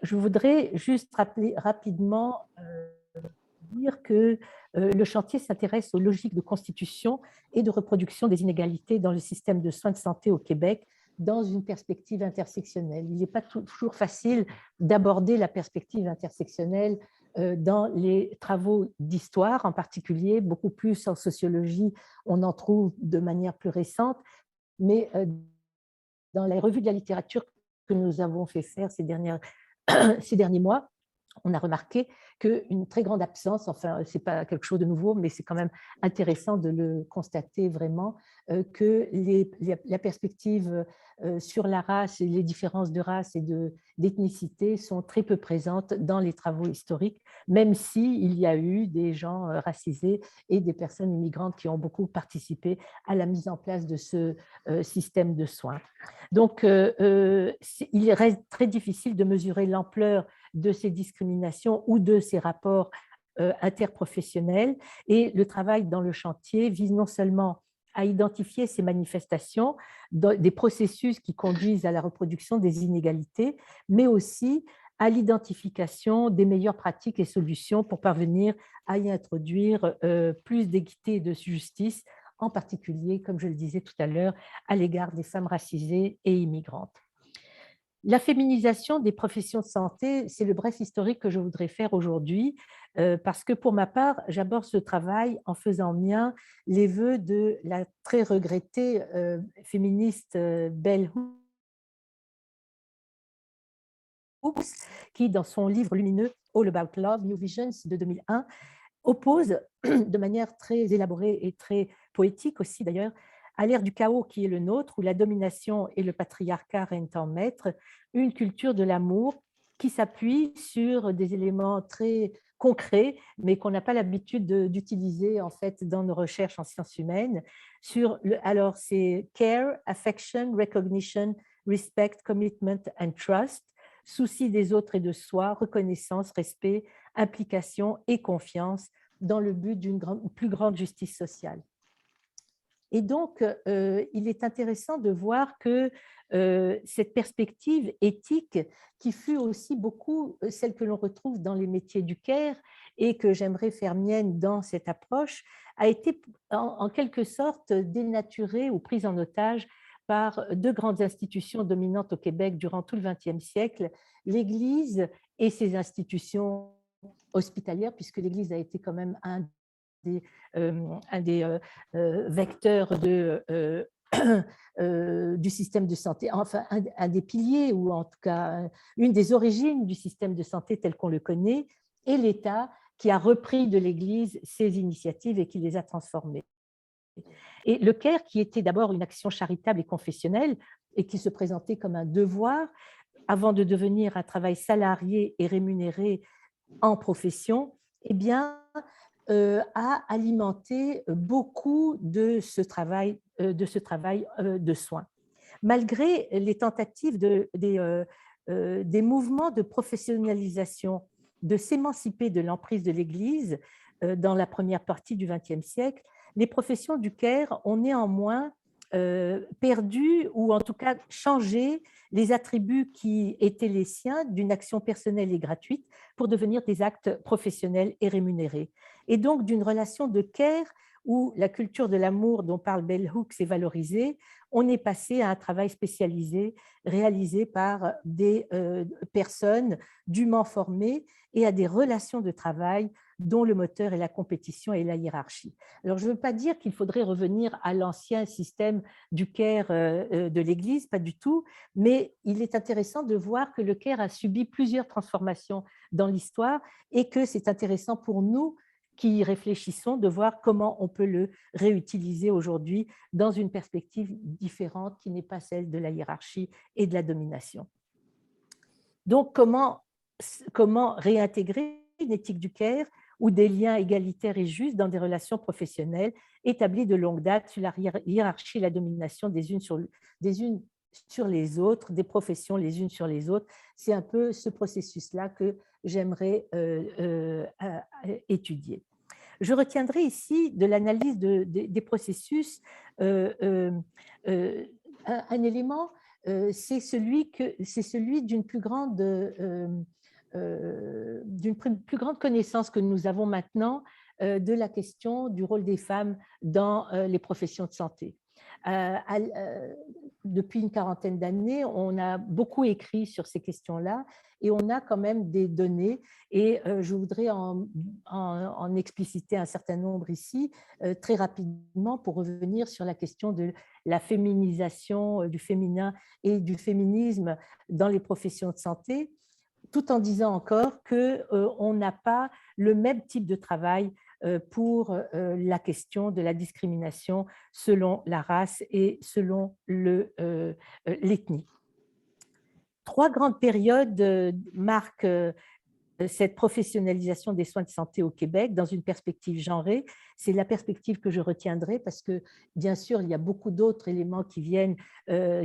je voudrais juste rappeler rapidement dire que le chantier s'intéresse aux logiques de constitution et de reproduction des inégalités dans le système de soins de santé au Québec dans une perspective intersectionnelle. Il n'est pas toujours facile d'aborder la perspective intersectionnelle dans les travaux d'histoire en particulier, beaucoup plus en sociologie, on en trouve de manière plus récente, mais dans les revues de la littérature que nous avons fait faire ces derniers mois, on a remarqué qu'une très grande absence, enfin, ce n'est pas quelque chose de nouveau, mais c'est quand même intéressant de le constater vraiment, que la perspective sur la race et les différences de race et d'ethnicité sont très peu présentes dans les travaux historiques, même s'il y a eu des gens racisés et des personnes immigrantes qui ont beaucoup participé à la mise en place de ce système de soins. Donc, il reste très difficile de mesurer l'ampleur de ces discriminations ou de ces rapports interprofessionnels. Et le travail dans le chantier vise non seulement à identifier ces manifestations, des processus qui conduisent à la reproduction des inégalités, mais aussi à l'identification des meilleures pratiques et solutions pour parvenir à y introduire plus d'équité et de justice, en particulier, comme je le disais tout à l'heure, à l'égard des femmes racisées et immigrantes. La féminisation des professions de santé, c'est le bref historique que je voudrais faire aujourd'hui, parce que pour ma part, j'aborde ce travail en faisant mien les vœux de la très regrettée féministe Bell Hooks, qui, dans son livre lumineux All About Love, New Visions de 2001, oppose de manière très élaborée et très poétique aussi d'ailleurs, à l'ère du chaos qui est le nôtre, où la domination et le patriarcat règnent en maître, une culture de l'amour qui s'appuie sur des éléments très concrets, mais qu'on n'a pas l'habitude d'utiliser en fait dans nos recherches en sciences humaines. Alors, c'est care, affection, recognition, respect, commitment and trust, souci des autres et de soi, reconnaissance, respect, implication et confiance dans le but d'une plus grande justice sociale. Et donc, il est intéressant de voir que cette perspective éthique, qui fut aussi beaucoup celle que l'on retrouve dans les métiers du care et que j'aimerais faire mienne dans cette approche, a été en quelque sorte dénaturée ou prise en otage par deux grandes institutions dominantes au Québec durant tout le XXe siècle, l'Église et ses institutions hospitalières, puisque l'Église a été quand même un des vecteurs du système de santé, enfin un des piliers, ou en tout cas une des origines du système de santé tel qu'on le connaît, et l'État qui a repris de l'Église ces initiatives et qui les a transformées. Et le CARE, qui était d'abord une action charitable et confessionnelle, et qui se présentait comme un devoir, avant de devenir un travail salarié et rémunéré en profession, eh bien, a alimenté beaucoup de ce travail de soins. Malgré les tentatives des mouvements de professionnalisation, de s'émanciper de l'emprise de l'Église dans la première partie du XXe siècle, les professions du care ont néanmoins perdu ou en tout cas changé les attributs qui étaient les siens d'une action personnelle et gratuite pour devenir des actes professionnels et rémunérés. Et donc d'une relation de care où la culture de l'amour dont parle Bell Hooks est valorisée, on est passé à un travail spécialisé réalisé par des personnes dûment formées et à des relations de travail dont le moteur est la compétition et la hiérarchie. Alors, je ne veux pas dire qu'il faudrait revenir à l'ancien système du care de l'Église, pas du tout, mais il est intéressant de voir que le care a subi plusieurs transformations dans l'histoire et que c'est intéressant pour nous qui y réfléchissons de voir comment on peut le réutiliser aujourd'hui dans une perspective différente qui n'est pas celle de la hiérarchie et de la domination. Donc, comment réintégrer une éthique du care ou des liens égalitaires et justes dans des relations professionnelles établies de longue date sur la hiérarchie et la domination des unes sur les autres, des professions les unes sur les autres. C'est un peu ce processus-là que j'aimerais étudier. Je retiendrai ici de l'analyse des processus un élément c'est celui d'une plus grande connaissance que nous avons maintenant de la question du rôle des femmes dans les professions de santé. Depuis une quarantaine d'années, on a beaucoup écrit sur ces questions-là et on a quand même des données et je voudrais en expliciter un certain nombre ici très rapidement pour revenir sur la question de la féminisation du féminin et du féminisme dans les professions de santé, tout en disant encore qu'on n'a pas le même type de travail pour la question de la discrimination selon la race et selon l'ethnie. Trois grandes périodes marquent cette professionnalisation des soins de santé au Québec dans une perspective genrée. C'est la perspective que je retiendrai parce que, bien sûr, il y a beaucoup d'autres éléments qui viennent,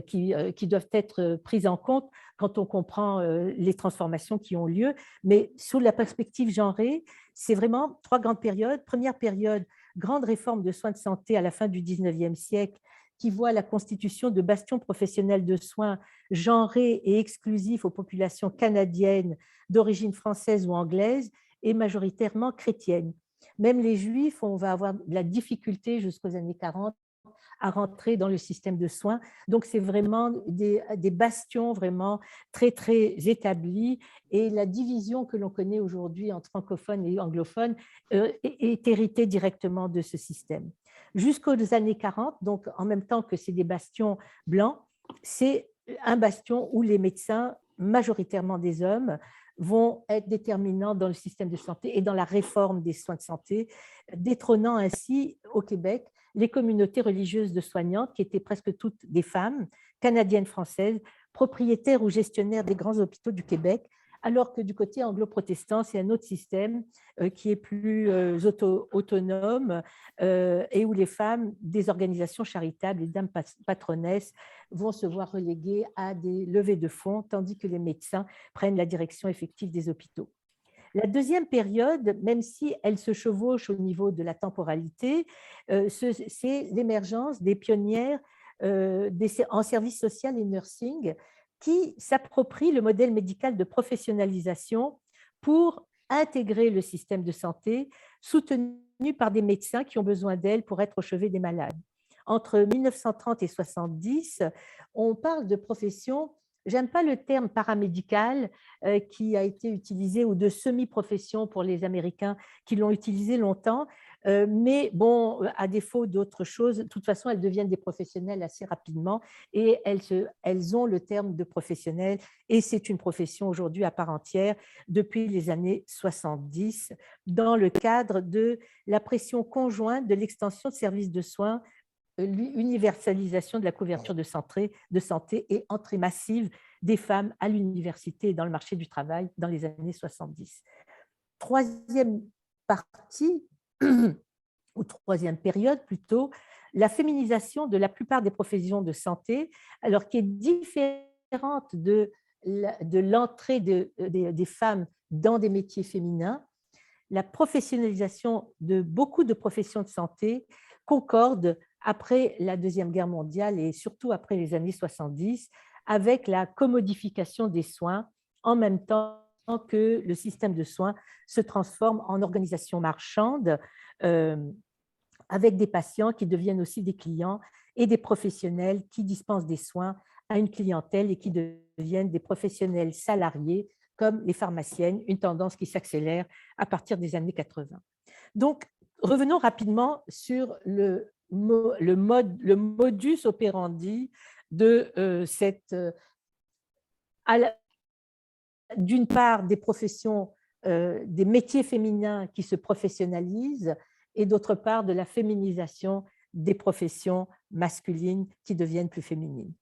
qui doivent être pris en compte quand on comprend les transformations qui ont lieu. Mais sous la perspective genrée, c'est vraiment trois grandes périodes. Première période, grande réforme de soins de santé à la fin du 19e siècle, qui voit la constitution de bastions professionnels de soins genrés et exclusifs aux populations canadiennes d'origine française ou anglaise et majoritairement chrétienne. Même les Juifs, on va avoir de la difficulté jusqu'aux années 40 à rentrer dans le système de soins. Donc, c'est vraiment des bastions vraiment très, très établis. Et la division que l'on connaît aujourd'hui entre francophones et anglophones est héritée directement de ce système. Jusqu'aux années 40, donc en même temps que c'est des bastions blancs, c'est un bastion où les médecins, majoritairement des hommes, vont être déterminants dans le système de santé et dans la réforme des soins de santé, détrônant ainsi au Québec les communautés religieuses de soignantes, qui étaient presque toutes des femmes, canadiennes, françaises, propriétaires ou gestionnaires des grands hôpitaux du Québec, alors que du côté anglo-protestant, c'est un autre système qui est plus autonome et où les femmes des organisations charitables, les dames patronesses, vont se voir reléguées à des levées de fonds, tandis que les médecins prennent la direction effective des hôpitaux. La deuxième période, même si elle se chevauche au niveau de la temporalité, c'est l'émergence des pionnières en service social et nursing qui s'approprient le modèle médical de professionnalisation pour intégrer le système de santé soutenu par des médecins qui ont besoin d'elles pour être au chevet des malades. Entre 1930 et 1970, on parle de profession. J'aime pas le terme paramédical qui a été utilisé ou de semi-profession pour les Américains qui l'ont utilisé longtemps, mais bon, à défaut d'autres choses, de toute façon, elles deviennent des professionnels assez rapidement et elles ont le terme de professionnel et c'est une profession aujourd'hui à part entière depuis les années 70 dans le cadre de la pression conjointe de l'extension de services de soins, l'universalisation de la couverture de santé et entrée massive des femmes à l'université et dans le marché du travail dans les années 70. Troisième partie, ou troisième période plutôt, la féminisation de la plupart des professions de santé, alors qui est différente de l'entrée des femmes dans des métiers féminins. La professionnalisation de beaucoup de professions de santé concorde après la Deuxième Guerre mondiale et surtout après les années 70, avec la commodification des soins, en même temps que le système de soins se transforme en organisation marchande, avec des patients qui deviennent aussi des clients et des professionnels qui dispensent des soins à une clientèle et qui deviennent des professionnels salariés, comme les pharmaciennes, une tendance qui s'accélère à partir des années 80. Donc, revenons rapidement sur le modus operandi de d'une part des professions, des métiers féminins qui se professionnalisent et d'autre part de la féminisation des professions masculines qui deviennent plus féminines.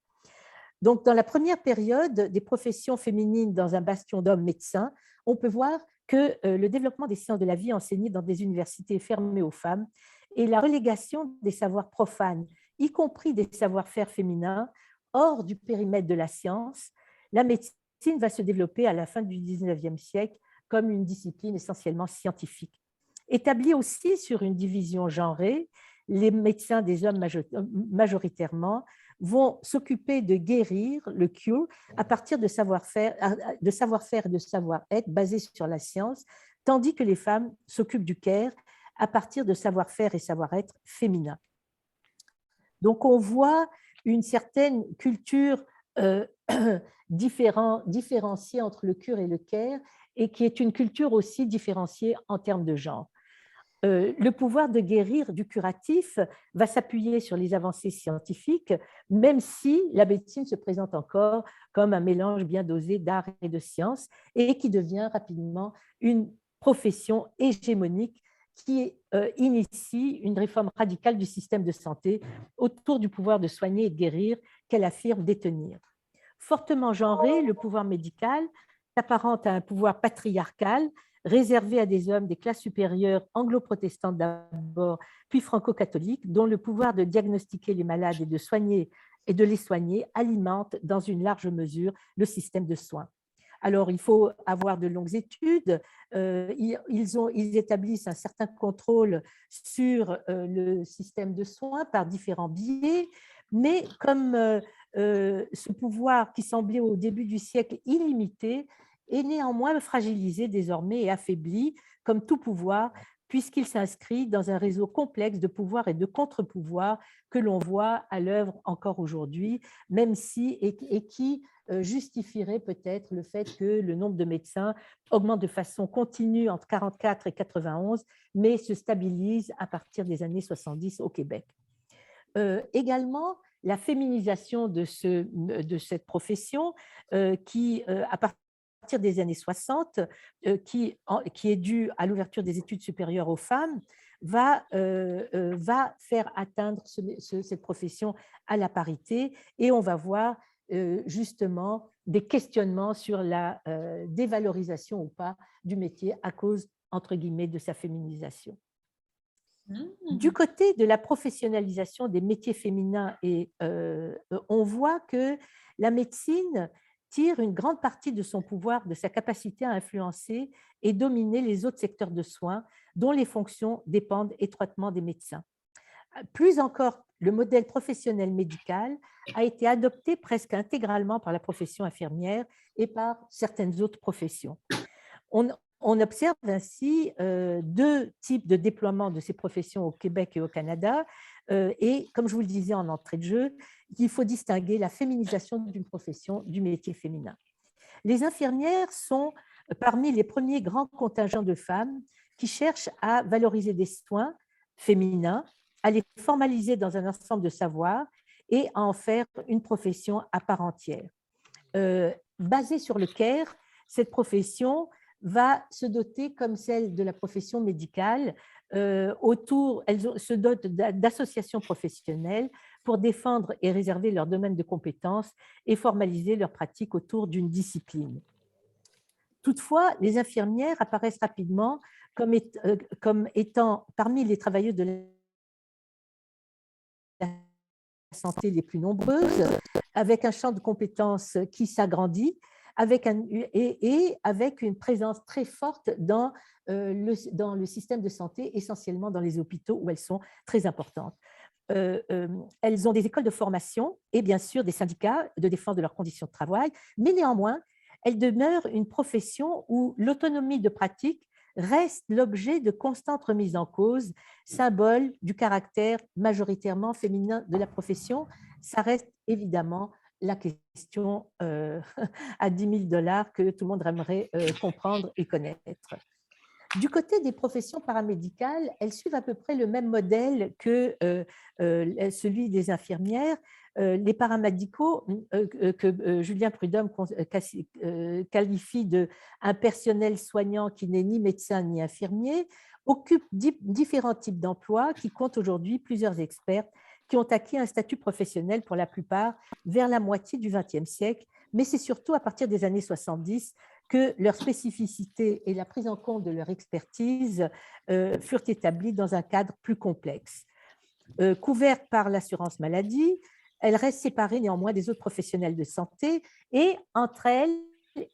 Donc, dans la première période des professions féminines dans un bastion d'hommes médecins, on peut voir que le développement des sciences de la vie enseignées dans des universités fermées aux femmes et la relégation des savoirs profanes, y compris des savoir-faire féminins, hors du périmètre de la science, la médecine va se développer à la fin du 19e siècle comme une discipline essentiellement scientifique. Établie aussi sur une division genrée, les médecins des hommes majoritairement vont s'occuper de guérir, le cure, à partir de savoir-faire et de savoir-être basés sur la science, tandis que les femmes s'occupent du care à partir de savoir-faire et savoir-être féminin. Donc, on voit une certaine culture différenciée entre le cure et le care, et qui est une culture aussi différenciée en termes de genre. Le pouvoir de guérir du curatif va s'appuyer sur les avancées scientifiques, même si la médecine se présente encore comme un mélange bien dosé d'art et de science, et qui devient rapidement une profession hégémonique qui initie une réforme radicale du système de santé autour du pouvoir de soigner et de guérir qu'elle affirme détenir. Fortement genré, le pouvoir médical s'apparente à un pouvoir patriarcal réservé à des hommes des classes supérieures anglo-protestantes d'abord, puis franco-catholiques, dont le pouvoir de diagnostiquer les malades et de les soigner alimente dans une large mesure le système de soins. Alors, il faut avoir de longues études. Ils établissent un certain contrôle sur le système de soins par différents biais, mais comme ce pouvoir qui semblait au début du siècle illimité est néanmoins fragilisé désormais et affaibli, comme tout pouvoir, puisqu'il s'inscrit dans un réseau complexe de pouvoirs et de contre-pouvoirs que l'on voit à l'œuvre encore aujourd'hui, même si, et qui justifierait peut-être le fait que le nombre de médecins augmente de façon continue entre 1944 et 1991, mais se stabilise à partir des années 70 au Québec. Également, la féminisation de cette profession qui, à partir des années 60, qui est due à l'ouverture des études supérieures aux femmes, va faire atteindre cette profession à la parité, et on va voir justement des questionnements sur la dévalorisation ou pas du métier à cause, entre guillemets, de sa féminisation. Du côté de la professionnalisation des métiers féminins, on voit que la médecine tire une grande partie de son pouvoir, de sa capacité à influencer et dominer les autres secteurs de soins dont les fonctions dépendent étroitement des médecins. Plus encore, le modèle professionnel médical a été adopté presque intégralement par la profession infirmière et par certaines autres professions. On observe ainsi deux types de déploiement de ces professions au Québec et au Canada. Et comme je vous le disais en entrée de jeu, il faut distinguer la féminisation d'une profession du métier féminin. Les infirmières sont parmi les premiers grands contingents de femmes qui cherchent à valoriser des soins féminins, à les formaliser dans un ensemble de savoirs et à en faire une profession à part entière. Basée sur le care, cette profession va se doter, comme celle de la profession médicale, elle se dote d'associations professionnelles pour défendre et réserver leur domaine de compétences et formaliser leurs pratiques autour d'une discipline. Toutefois, les infirmières apparaissent rapidement comme étant parmi les travailleuses de la santé les plus nombreuses, avec un champ de compétences qui s'agrandit, avec une présence très forte dans le système de santé, essentiellement dans les hôpitaux où elles sont très importantes. Elles ont des écoles de formation et bien sûr des syndicats de défense de leurs conditions de travail, mais néanmoins, elles demeurent une profession où l'autonomie de pratique reste l'objet de constantes remises en cause, symbole du caractère majoritairement féminin de la profession. Ça reste évidemment la question à 10 000 $ que tout le monde aimerait comprendre et connaître. Du côté des professions paramédicales, elles suivent à peu près le même modèle que celui des infirmières. Les paramédicaux, que Julien Prudhomme qualifie de un personnel soignant qui n'est ni médecin ni infirmier, occupent différents types d'emplois qui comptent aujourd'hui plusieurs experts qui ont acquis un statut professionnel pour la plupart vers la moitié du XXe siècle, mais c'est surtout à partir des années 70 que leur spécificité et la prise en compte de leur expertise furent établies dans un cadre plus complexe. Couvertes par l'assurance maladie, elles restent séparées néanmoins des autres professionnels de santé et entre elles,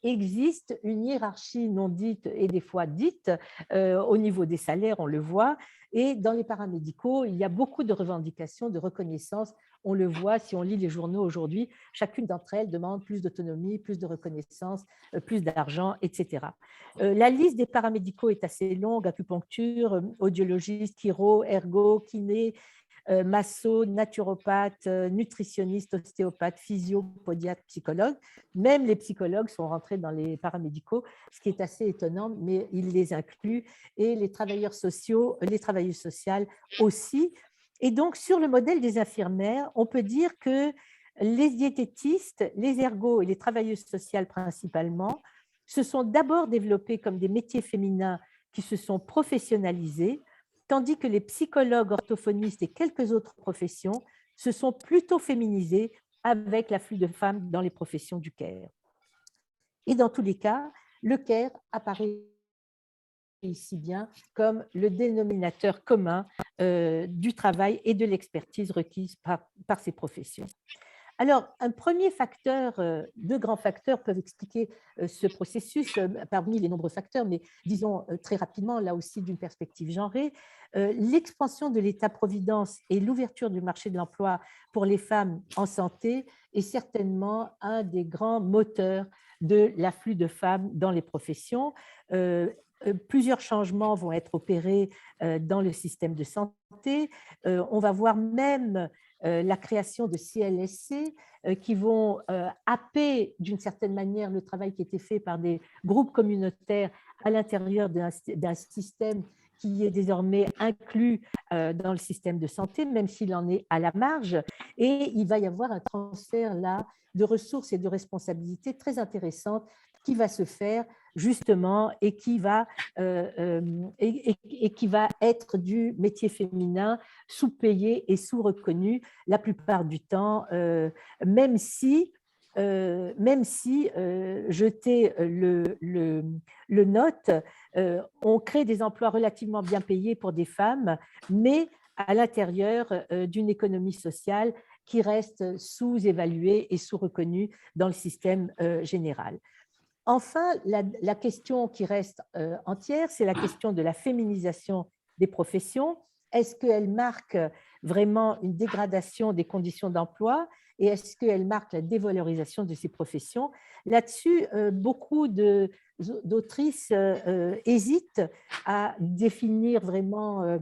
existe une hiérarchie non dite et des fois dite au niveau des salaires, on le voit. Et dans les paramédicaux, il y a beaucoup de revendications, de reconnaissance. On le voit si on lit les journaux aujourd'hui. Chacune d'entre elles demande plus d'autonomie, plus de reconnaissance, plus d'argent, etc. La liste des paramédicaux est assez longue: acupuncture, audiologiste, chiro, ergo, kiné, masso, naturopathe, nutritionniste, ostéopathe, physio, podiatre, psychologue. Même les psychologues sont rentrés dans les paramédicaux, ce qui est assez étonnant, mais ils les incluent, et les travailleurs sociaux, les travailleuses sociales aussi. Et donc, sur le modèle des infirmières, on peut dire que les diététistes, les ergos et les travailleuses sociales principalement se sont d'abord développés comme des métiers féminins qui se sont professionnalisés, tandis que les psychologues, orthophonistes et quelques autres professions se sont plutôt féminisés avec l'afflux de femmes dans les professions du care. Et dans tous les cas, le care apparaît ici bien comme le dénominateur commun du travail et de l'expertise requise par ces professions. Alors, un premier facteur, deux grands facteurs peuvent expliquer ce processus parmi les nombreux facteurs, mais disons très rapidement, là aussi d'une perspective genrée, l'expansion de l'État-providence et l'ouverture du marché de l'emploi pour les femmes en santé est certainement un des grands moteurs de l'afflux de femmes dans les professions. Plusieurs changements vont être opérés dans le système de santé. On va voir même la création de CLSC qui vont happer d'une certaine manière le travail qui était fait par des groupes communautaires à l'intérieur d'un système qui est désormais inclus dans le système de santé, même s'il en est à la marge. Et il va y avoir un transfert là de ressources et de responsabilités très intéressantes qui va se faire justement et qui va être du métier féminin sous-payé et sous-reconnu la plupart du temps, même si jeter le note, on crée des emplois relativement bien payés pour des femmes, mais à l'intérieur d'une économie sociale qui reste sous-évaluée et sous-reconnue dans le système général. Enfin, la question qui reste entière, c'est la question de la féminisation des professions. Est-ce qu'elle marque vraiment une dégradation des conditions d'emploi et est-ce qu'elle marque la dévalorisation de ces professions? Là-dessus, beaucoup d'autrices hésitent à définir vraiment,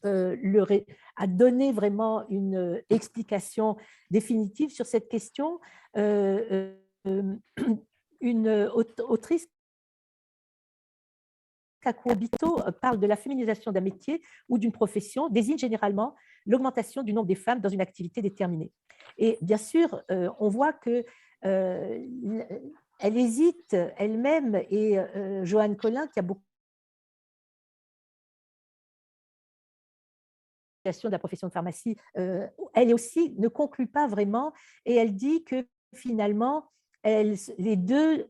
à donner vraiment une explication définitive sur cette question. Une autrice, Kaku Obito, parle de la féminisation d'un métier ou d'une profession, désigne généralement l'augmentation du nombre des femmes dans une activité déterminée. Et bien sûr, on voit que elle hésite elle-même, et Joanne Collin, qui a beaucoup de la profession de pharmacie, elle aussi ne conclut pas vraiment, et elle dit que finalement, les deux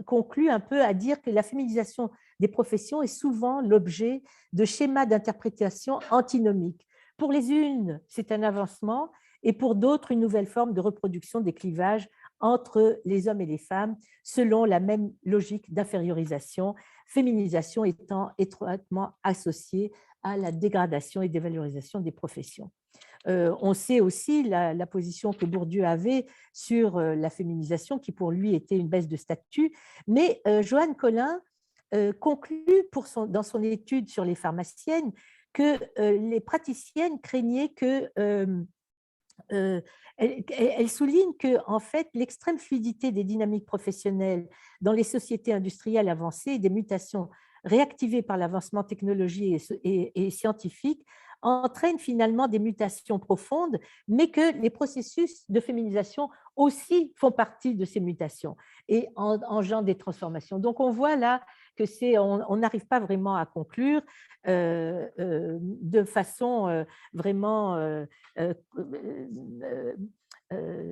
concluent un peu à dire que la féminisation des professions est souvent l'objet de schémas d'interprétation antinomiques. Pour les unes, c'est un avancement, et pour d'autres, une nouvelle forme de reproduction des clivages entre les hommes et les femmes, selon la même logique d'infériorisation, féminisation étant étroitement associée à la dégradation et dévalorisation des professions. On sait aussi la position que Bourdieu avait sur la féminisation, qui pour lui était une baisse de statut, mais Joanne Collin conclut dans son étude sur les pharmaciennes que les praticiennes craignaient que elle souligne que, en fait, l'extrême fluidité des dynamiques professionnelles dans les sociétés industrielles avancées et des mutations réactivées par l'avancement technologique et scientifique entraînent finalement des mutations profondes, mais que les processus de féminisation aussi font partie de ces mutations et engendrent des transformations. Donc, on voit là que on n'arrive pas vraiment à conclure de façon vraiment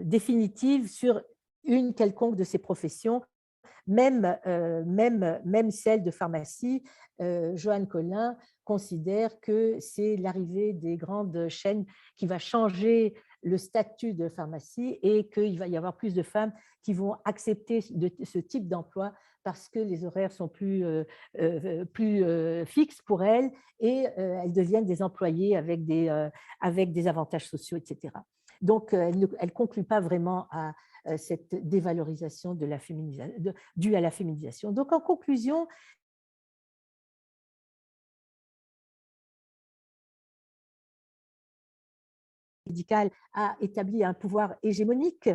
définitive sur une quelconque de ces professions, même celle de pharmacie. Joanne Collin considère que c'est l'arrivée des grandes chaînes qui va changer le statut de pharmacie et qu'il va y avoir plus de femmes qui vont accepter ce type d'emploi parce que les horaires sont plus fixes pour elles et elles deviennent des employées avec des avantages sociaux, etc. Donc, elle ne conclut pas vraiment à cette dévalorisation due à la féminisation. Donc, en conclusion, médical a établi un pouvoir hégémonique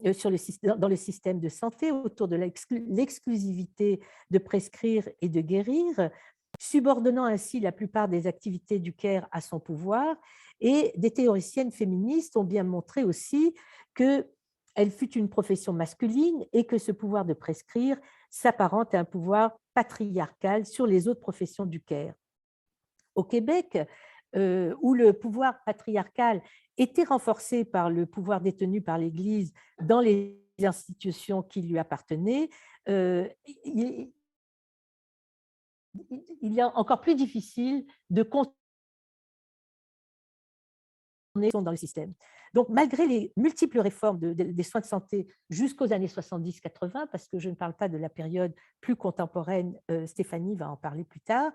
dans le système de santé autour de l'exclusivité de prescrire et de guérir, subordonnant ainsi la plupart des activités du care à son pouvoir. Et des théoriciennes féministes ont bien montré aussi qu'elle fut une profession masculine et que ce pouvoir de prescrire s'apparente à un pouvoir patriarcal sur les autres professions du care. Au Québec, où le pouvoir patriarcal était renforcé par le pouvoir détenu par l'Église dans les institutions qui lui appartenaient, il est encore plus difficile de contourner dans le système. Donc, malgré les multiples réformes des soins de santé jusqu'aux années 70-80, parce que je ne parle pas de la période plus contemporaine, Stéphanie va en parler plus tard,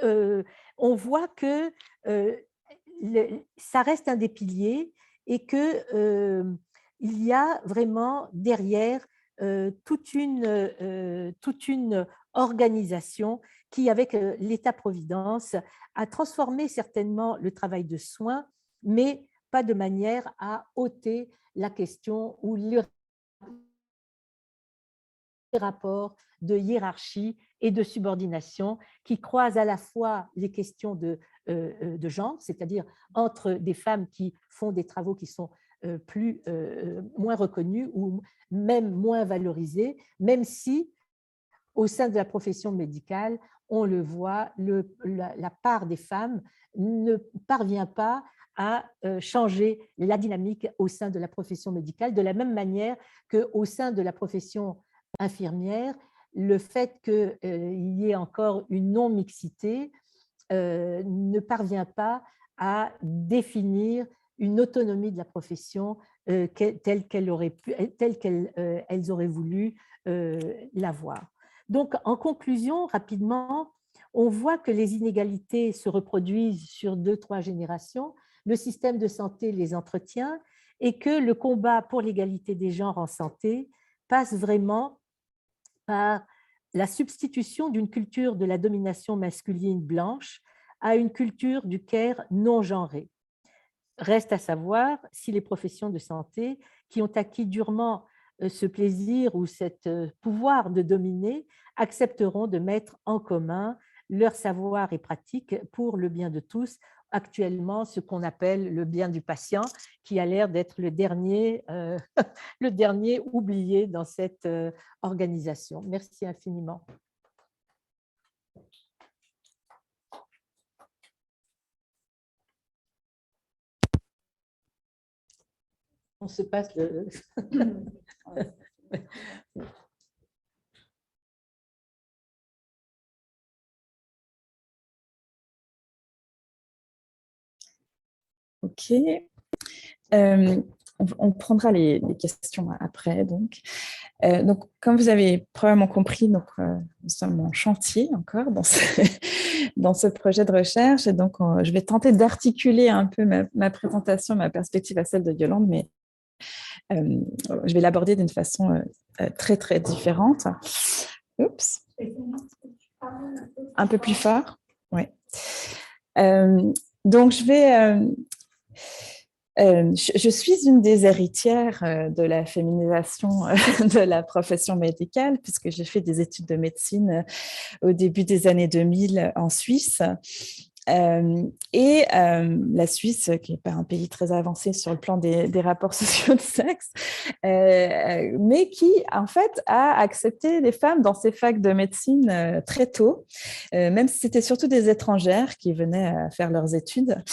on voit que ça reste un des piliers et qu'il y a vraiment derrière toute une organisation qui, avec l'État-providence, a transformé certainement le travail de soins, mais pas de manière à ôter la question ou le rapport de hiérarchie et de subordination qui croisent à la fois les questions de genre, c'est-à-dire entre des femmes qui font des travaux qui sont moins reconnus ou même moins valorisés, même si au sein de la profession médicale, on le voit, la part des femmes ne parvient pas à changer la dynamique au sein de la profession médicale, de la même manière qu'au sein de la profession infirmière, le fait qu'il y ait encore une non-mixité ne parvient pas à définir une autonomie de la profession telle qu'elles auraient voulu l'avoir. Donc, en conclusion, rapidement, on voit que les inégalités se reproduisent sur 2-3 générations, le système de santé les entretient et que le combat pour l'égalité des genres en santé passe vraiment par la substitution d'une culture de la domination masculine blanche à une culture du care non genré. Reste à savoir si les professions de santé qui ont acquis durement ce plaisir ou ce pouvoir de dominer accepteront de mettre en commun leur savoir et pratique pour le bien de tous, actuellement ce qu'on appelle le bien du patient, qui a l'air d'être le dernier oublié dans cette organisation. Merci infiniment. On se passe le... Ok. On prendra les questions après. Donc, comme vous avez probablement compris, nous sommes en chantier encore dans ce projet de recherche. Et donc, je vais tenter d'articuler un peu ma présentation, ma perspective à celle de Yolande, mais je vais l'aborder d'une façon très, très différente. Oups. Un peu plus fort. Oui. Donc, je suis une des héritières de la féminisation de la profession médicale, puisque j'ai fait des études de médecine au début des années 2000 en Suisse. La Suisse, qui n'est pas un pays très avancé sur le plan des rapports sociaux de sexe, mais qui, en fait, a accepté les femmes dans ses facs de médecine très tôt, même si c'était surtout des étrangères qui venaient faire leurs études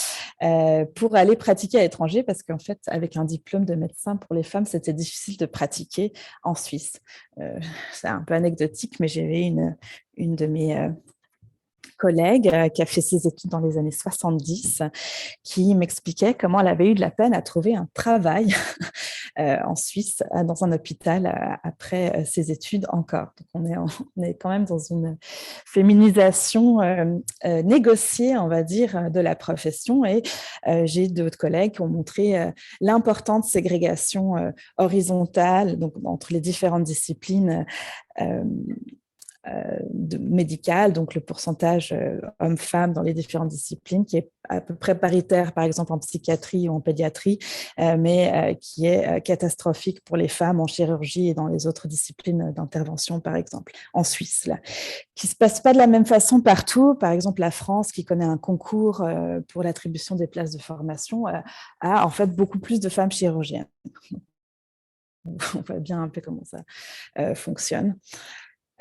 pour aller pratiquer à l'étranger, parce qu'en fait, avec un diplôme de médecin pour les femmes, c'était difficile de pratiquer en Suisse. C'est un peu anecdotique, mais j'avais une de mes collègue qui a fait ses études dans les années 70, qui m'expliquait comment elle avait eu de la peine à trouver un travail en Suisse, dans un hôpital, après ses études encore. Donc, on est quand même dans une féminisation négociée, on va dire, de la profession. Et j'ai d'autres collègues qui ont montré l'importante ségrégation horizontale donc, entre les différentes disciplines médicales, donc le pourcentage hommes-femmes dans les différentes disciplines, qui est à peu près paritaire, par exemple en psychiatrie ou en pédiatrie, mais qui est catastrophique pour les femmes en chirurgie et dans les autres disciplines d'intervention, par exemple, en Suisse, là, qui ne se passe pas de la même façon partout. Par exemple, la France, qui connaît un concours pour l'attribution des places de formation, a en fait beaucoup plus de femmes chirurgiennes. On voit bien un peu comment ça fonctionne.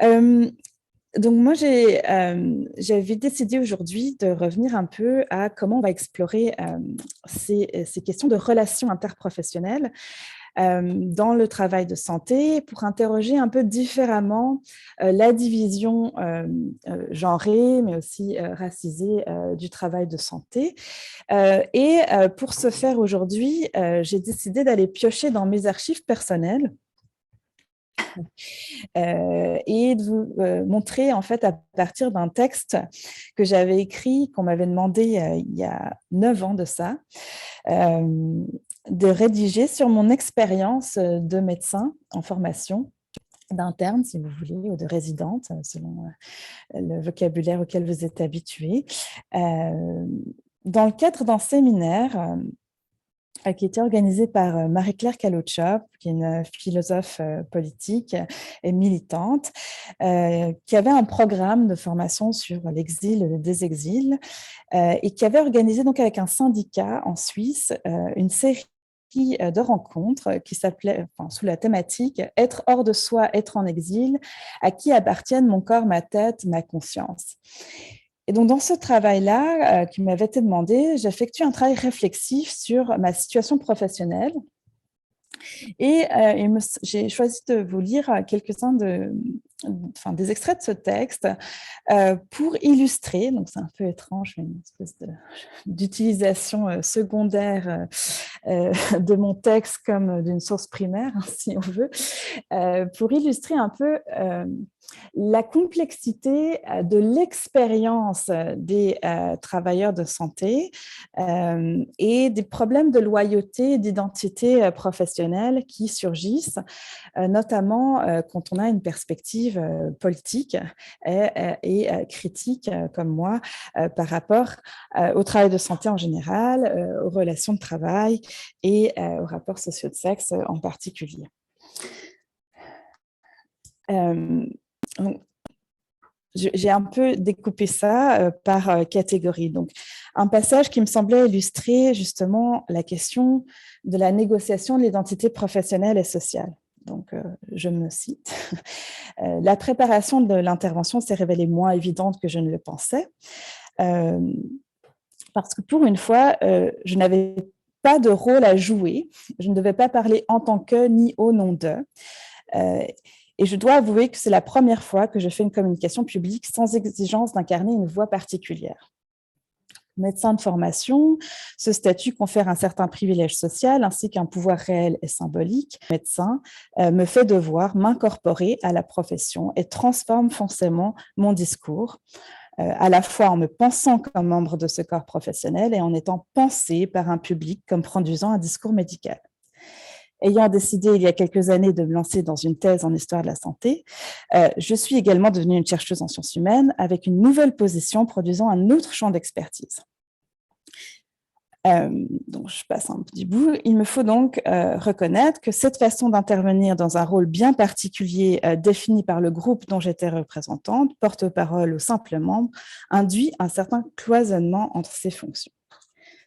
Donc moi, j'avais décidé aujourd'hui de revenir un peu à comment on va explorer ces questions de relations interprofessionnelles dans le travail de santé pour interroger un peu différemment la division genrée, mais aussi racisée du travail de santé. Et pour ce faire aujourd'hui, j'ai décidé d'aller piocher dans mes archives personnelles et de vous montrer en fait à partir d'un texte que j'avais écrit, qu'on m'avait demandé il y a 9 ans de ça, de rédiger sur mon expérience de médecin en formation, d'interne, si vous voulez, ou de résidente, selon le vocabulaire auquel vous êtes habitué. Dans le cadre d'un séminaire qui était organisée par Marie-Claire Kalotchop, qui est une philosophe politique et militante, qui avait un programme de formation sur l'exil et le désexil, et qui avait organisé donc avec un syndicat en Suisse une série de rencontres qui s'appelait, sous la thématique « Être hors de soi, être en exil, à qui appartiennent mon corps, ma tête, ma conscience ». Et donc, dans ce travail-là qui m'avait été demandé, j'effectue un travail réflexif sur ma situation professionnelle. Et j'ai choisi de vous lire quelques-uns des extraits de ce texte pour illustrer, donc c'est un peu étrange, une espèce d'utilisation secondaire de mon texte comme d'une source primaire, si on veut, pour illustrer un peu la complexité de l'expérience des travailleurs de santé et des problèmes de loyauté et d'identité professionnelle qui surgissent, notamment quand on a une perspective politique et critique comme moi par rapport au travail de santé en général, aux relations de travail et aux rapports sociaux de sexe en particulier. J'ai un peu découpé ça par catégorie. Donc, un passage qui me semblait illustrer justement la question de la négociation de l'identité professionnelle et sociale. Donc, je me cite. La préparation de l'intervention s'est révélée moins évidente que je ne le pensais, parce que pour une fois, je n'avais pas de rôle à jouer. Je ne devais pas parler en tant que ni au nom d'eux. Et je dois avouer que c'est la première fois que je fais une communication publique sans exigence d'incarner une voix particulière. Médecin de formation, ce statut confère un certain privilège social ainsi qu'un pouvoir réel et symbolique. Médecin me fait devoir m'incorporer à la profession et transforme forcément mon discours, à la fois en me pensant comme membre de ce corps professionnel et en étant pensé par un public comme produisant un discours médical. Ayant décidé il y a quelques années de me lancer dans une thèse en histoire de la santé, je suis également devenue une chercheuse en sciences humaines avec une nouvelle position produisant un autre champ d'expertise. Donc, je passe un petit bout. Il me faut donc reconnaître que cette façon d'intervenir dans un rôle bien particulier défini par le groupe dont j'étais représentante, porte-parole ou simple membre, induit un certain cloisonnement entre ces fonctions.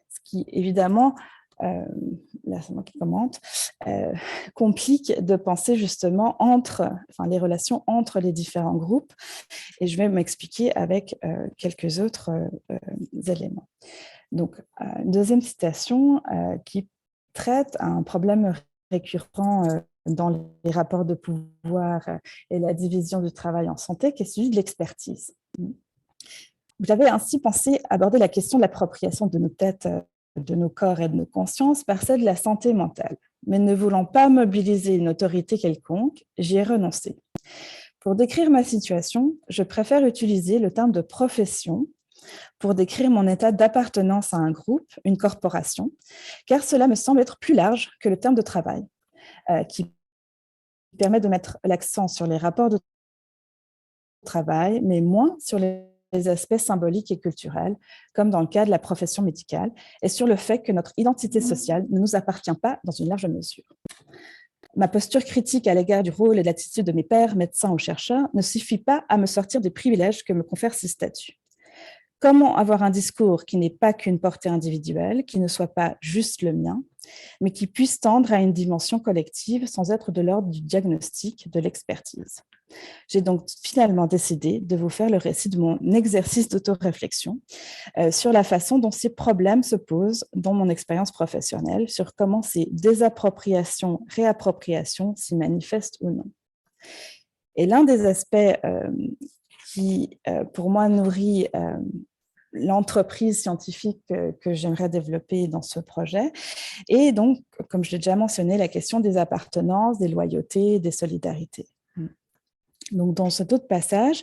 Ce qui, évidemment, là c'est moi qui commente, complique de penser justement les relations entre les différents groupes, et je vais m'expliquer avec quelques autres éléments. Donc, une deuxième citation qui traite un problème récurrent dans les rapports de pouvoir et la division du travail en santé, qui est celui de l'expertise. J'avais ainsi pensé aborder la question de l'appropriation de nos têtes, de nos corps et de nos consciences par celle de la santé mentale. Mais ne voulant pas mobiliser une autorité quelconque, j'y ai renoncé. Pour décrire ma situation, je préfère utiliser le terme de profession pour décrire mon état d'appartenance à un groupe, une corporation, car cela me semble être plus large que le terme de travail, qui permet de mettre l'accent sur les rapports de travail, mais moins sur les aspects symboliques et culturels, comme dans le cas de la profession médicale, et sur le fait que notre identité sociale ne nous appartient pas dans une large mesure. Ma posture critique à l'égard du rôle et de l'attitude de mes pairs, médecins ou chercheurs, ne suffit pas à me sortir des privilèges que me confèrent ces statuts. Comment avoir un discours qui n'est pas qu'une portée individuelle, qui ne soit pas juste le mien, mais qui puisse tendre à une dimension collective sans être de l'ordre du diagnostic, de l'expertise. J'ai donc finalement décidé de vous faire le récit de mon exercice d'autoréflexion sur la façon dont ces problèmes se posent dans mon expérience professionnelle, sur comment ces désappropriations, réappropriations s'y manifestent ou non. Et l'un des aspects qui, pour moi, nourrit l'entreprise scientifique que j'aimerais développer dans ce projet. Et donc, comme je l'ai déjà mentionné, la question des appartenances, des loyautés, des solidarités. Donc, dans cet autre passage,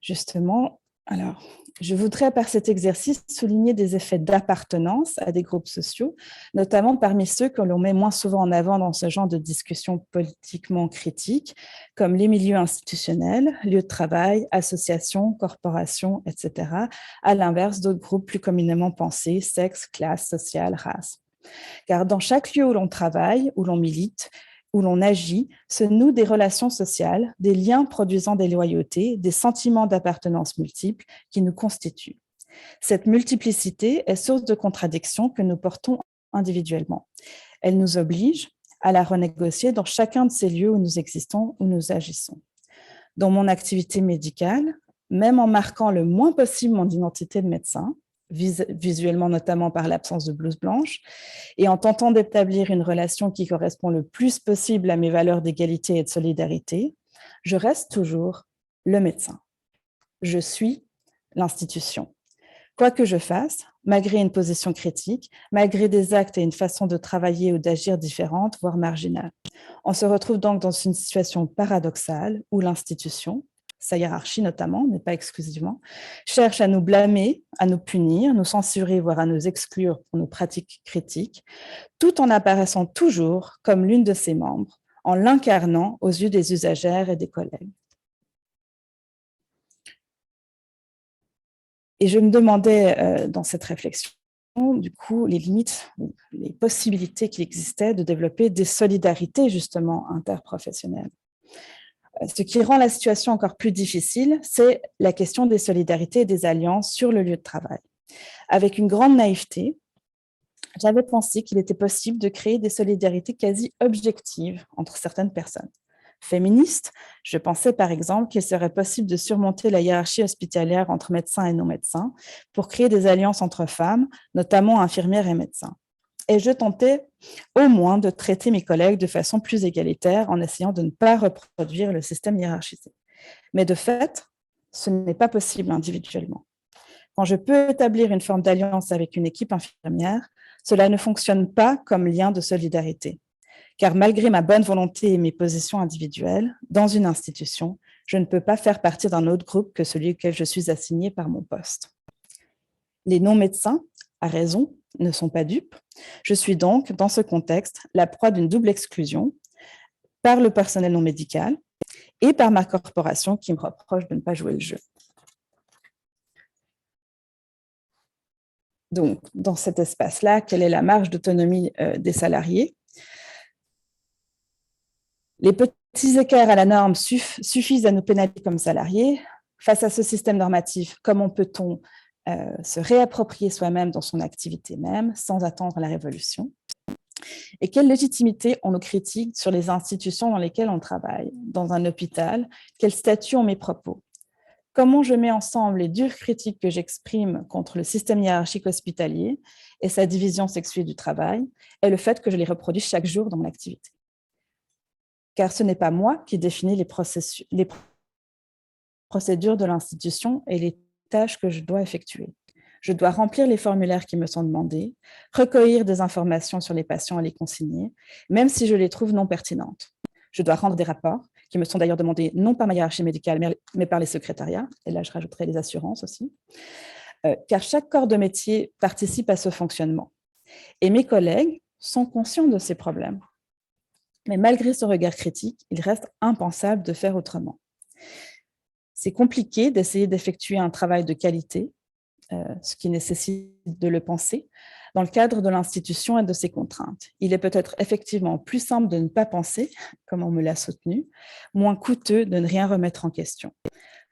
justement, alors, je voudrais par cet exercice souligner des effets d'appartenance à des groupes sociaux, notamment parmi ceux que l'on met moins souvent en avant dans ce genre de discussions politiquement critiques, comme les milieux institutionnels, lieux de travail, associations, corporations, etc., à l'inverse d'autres groupes plus communément pensés, sexe, classe sociale, race. Car dans chaque lieu où l'on travaille, où l'on milite, où l'on agit, se nouent des relations sociales, des liens produisant des loyautés, des sentiments d'appartenance multiples qui nous constituent. Cette multiplicité est source de contradictions que nous portons individuellement. Elle nous oblige à la renégocier dans chacun de ces lieux où nous existons, où nous agissons. Dans mon activité médicale, même en marquant le moins possible mon identité de médecin, visuellement notamment par l'absence de blouse blanche, et en tentant d'établir une relation qui correspond le plus possible à mes valeurs d'égalité et de solidarité, je reste toujours le médecin. Je suis l'institution. Quoi que je fasse, malgré une position critique, malgré des actes et une façon de travailler ou d'agir différentes, voire marginales. On se retrouve donc dans une situation paradoxale où l'institution, sa hiérarchie notamment, mais pas exclusivement, cherche à nous blâmer, à nous punir, nous censurer, voire à nous exclure pour nos pratiques critiques, tout en apparaissant toujours comme l'une de ses membres, en l'incarnant aux yeux des usagères et des collègues. Et je me demandais dans cette réflexion, du coup, les limites, les possibilités qu'il existait de développer des solidarités justement interprofessionnelles. Ce qui rend la situation encore plus difficile, c'est la question des solidarités et des alliances sur le lieu de travail. Avec une grande naïveté, j'avais pensé qu'il était possible de créer des solidarités quasi objectives entre certaines personnes. Féministe, je pensais par exemple qu'il serait possible de surmonter la hiérarchie hospitalière entre médecins et non-médecins pour créer des alliances entre femmes, notamment infirmières et médecins. Et je tentais au moins de traiter mes collègues de façon plus égalitaire en essayant de ne pas reproduire le système hiérarchisé. Mais de fait, ce n'est pas possible individuellement. Quand je peux établir une forme d'alliance avec une équipe infirmière, cela ne fonctionne pas comme lien de solidarité. Car malgré ma bonne volonté et mes positions individuelles, dans une institution, je ne peux pas faire partie d'un autre groupe que celui auquel je suis assignée par mon poste. Les non-médecins, à raison, ne sont pas dupes. Je suis donc, dans ce contexte, la proie d'une double exclusion par le personnel non médical et par ma corporation qui me reproche de ne pas jouer le jeu. Donc, dans cet espace-là, quelle est la marge d'autonomie des salariés ? Les petits écarts à la norme suffisent à nous pénaliser comme salariés. Face à ce système normatif, comment peut-on se réapproprier soi-même dans son activité même sans attendre la révolution? Et quelle légitimité ont nos critiques sur les institutions dans lesquelles on travaille? Dans un hôpital, quel statut ont mes propos? Comment je mets ensemble les dures critiques que j'exprime contre le système hiérarchique hospitalier et sa division sexuée du travail et le fait que je les reproduis chaque jour dans mon activité? Car ce n'est pas moi qui définis les procédures de l'institution et les tâches que je dois effectuer. Je dois remplir les formulaires qui me sont demandés, recueillir des informations sur les patients et les consigner, même si je les trouve non pertinentes. Je dois rendre des rapports, qui me sont d'ailleurs demandés non par ma hiérarchie médicale, mais par les secrétariats, et là je rajouterai les assurances aussi, car chaque corps de métier participe à ce fonctionnement. Et mes collègues sont conscients de ces problèmes. Mais malgré ce regard critique, il reste impensable de faire autrement. C'est compliqué d'essayer d'effectuer un travail de qualité, ce qui nécessite de le penser, dans le cadre de l'institution et de ses contraintes. Il est peut-être effectivement plus simple de ne pas penser, comme on me l'a soutenu, moins coûteux de ne rien remettre en question.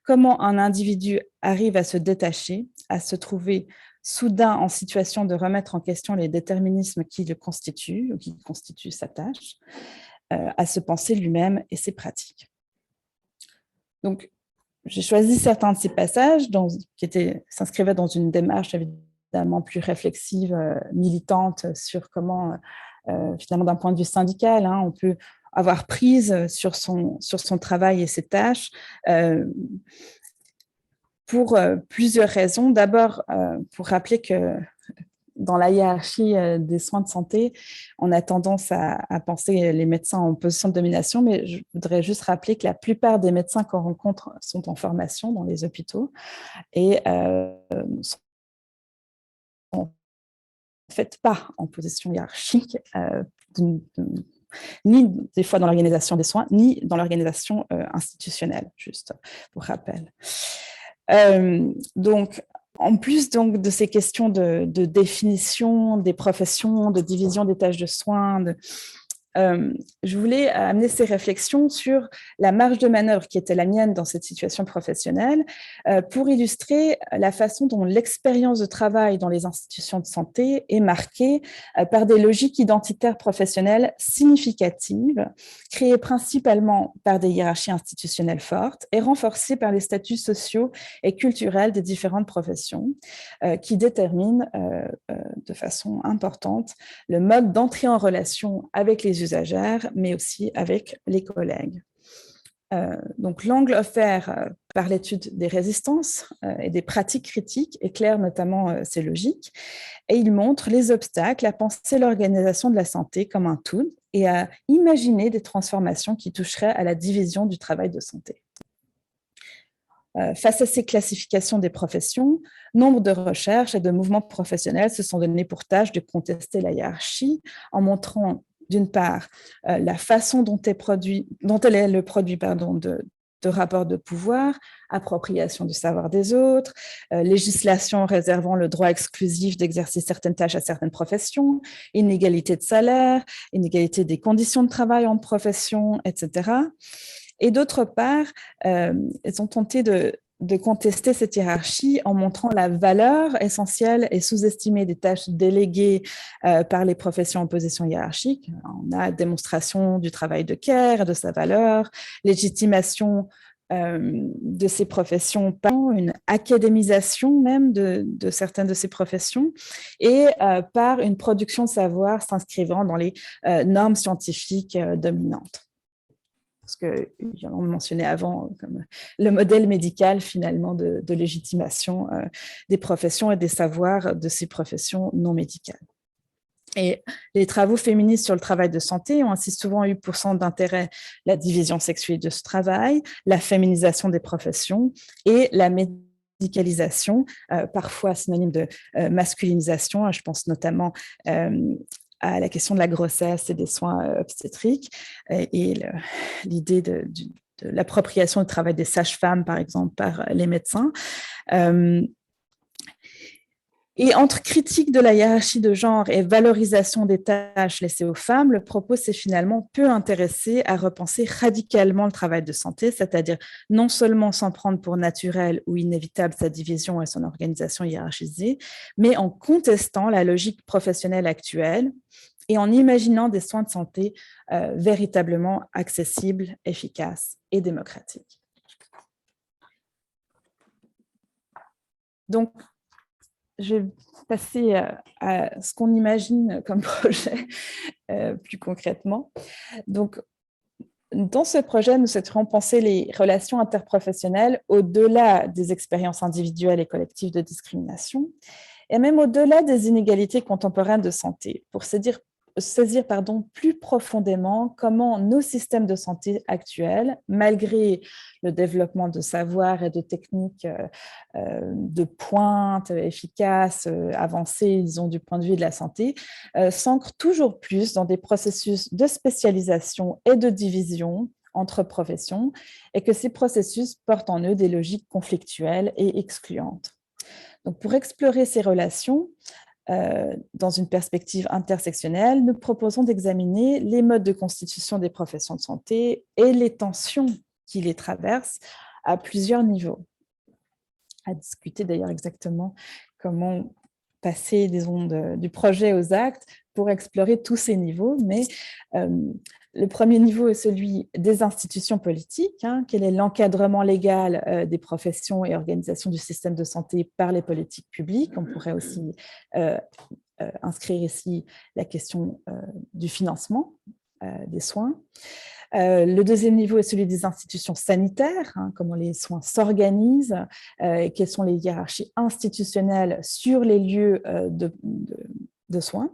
Comment un individu arrive à se détacher, à se trouver soudain en situation de remettre en question les déterminismes qui le constituent, ou qui constituent sa tâche, à se penser lui-même et ses pratiques. Donc, j'ai choisi certains de ces passages qui s'inscrivaient dans une démarche évidemment plus réflexive, militante sur comment, finalement d'un point de vue syndical, on peut avoir prise sur son travail et ses tâches pour plusieurs raisons. D'abord, pour rappeler que dans la hiérarchie des soins de santé, on a tendance à penser les médecins en position de domination, mais je voudrais juste rappeler que la plupart des médecins qu'on rencontre sont en formation dans les hôpitaux et sont en fait pas en position hiérarchique, ni des fois dans l'organisation des soins, ni dans l'organisation institutionnelle, juste pour rappel. Donc, en plus donc, de ces questions de définition des professions, de division des tâches de soins, je voulais amener ces réflexions sur la marge de manœuvre qui était la mienne dans cette situation professionnelle pour illustrer la façon dont l'expérience de travail dans les institutions de santé est marquée par des logiques identitaires professionnelles significatives, créées principalement par des hiérarchies institutionnelles fortes et renforcées par les statuts sociaux et culturels des différentes professions qui déterminent de façon importante le mode d'entrée en relation avec les usagères, mais aussi avec les collègues. Donc, l'angle offert par l'étude des résistances et des pratiques critiques éclaire notamment ces logiques, et il montre les obstacles à penser l'organisation de la santé comme un tout et à imaginer des transformations qui toucheraient à la division du travail de santé. Face à ces classifications des professions, nombre de recherches et de mouvements professionnels se sont donnés pour tâche de contester la hiérarchie en montrant, d'une part, la façon dont elle est le produit de rapports de pouvoir, appropriation du savoir des autres, législation réservant le droit exclusif d'exercer certaines tâches à certaines professions, inégalité de salaire, inégalité des conditions de travail entre professions, etc. Et d'autre part, elles ont tenté de contester cette hiérarchie en montrant la valeur essentielle et sous-estimée des tâches déléguées par les professions en position hiérarchique. On a démonstration du travail de care, de sa valeur, légitimation de ces professions, par une académisation même de certaines de ces professions, et par une production de savoir s'inscrivant dans les normes scientifiques dominantes. Parce qu'on mentionnait avant comme le modèle médical finalement de légitimation des professions et des savoirs de ces professions non médicales. Et les travaux féministes sur le travail de santé ont ainsi souvent eu pour centre d'intérêt la division sexuée de ce travail, la féminisation des professions et la médicalisation, parfois synonyme de masculinisation. Je pense notamment à la question de la grossesse et des soins obstétriques et l'idée de l'appropriation du travail des sages-femmes, par exemple, par les médecins. Et entre critique de la hiérarchie de genre et valorisation des tâches laissées aux femmes, le propos s'est finalement peu intéressé à repenser radicalement le travail de santé, c'est-à-dire non seulement sans prendre pour naturel ou inévitable sa division et son organisation hiérarchisée, mais en contestant la logique professionnelle actuelle et en imaginant des soins de santé véritablement accessibles, efficaces et démocratiques. Donc, je vais passer à ce qu'on imagine comme projet plus concrètement. Donc, dans ce projet, nous souhaiterions penser les relations interprofessionnelles au-delà des expériences individuelles et collectives de discrimination, et même au-delà des inégalités contemporaines de santé, pour saisir plus profondément comment nos systèmes de santé actuels, malgré le développement de savoirs et de techniques de pointe, efficaces, avancées, disons, du point de vue de la santé, s'ancrent toujours plus dans des processus de spécialisation et de division entre professions, et que ces processus portent en eux des logiques conflictuelles et excluantes. Donc, pour explorer ces relations, dans une perspective intersectionnelle, nous proposons d'examiner les modes de constitution des professions de santé et les tensions qui les traversent à plusieurs niveaux. À discuter d'ailleurs exactement comment passer, disons, du projet aux actes pour explorer tous ces niveaux, mais le premier niveau est celui des institutions politiques. Quel est l'encadrement légal des professions et organisations du système de santé par les politiques publiques? On pourrait aussi inscrire ici la question du financement des soins. Le deuxième niveau est celui des institutions sanitaires, comment les soins s'organisent, quelles sont les hiérarchies institutionnelles sur les lieux de soins.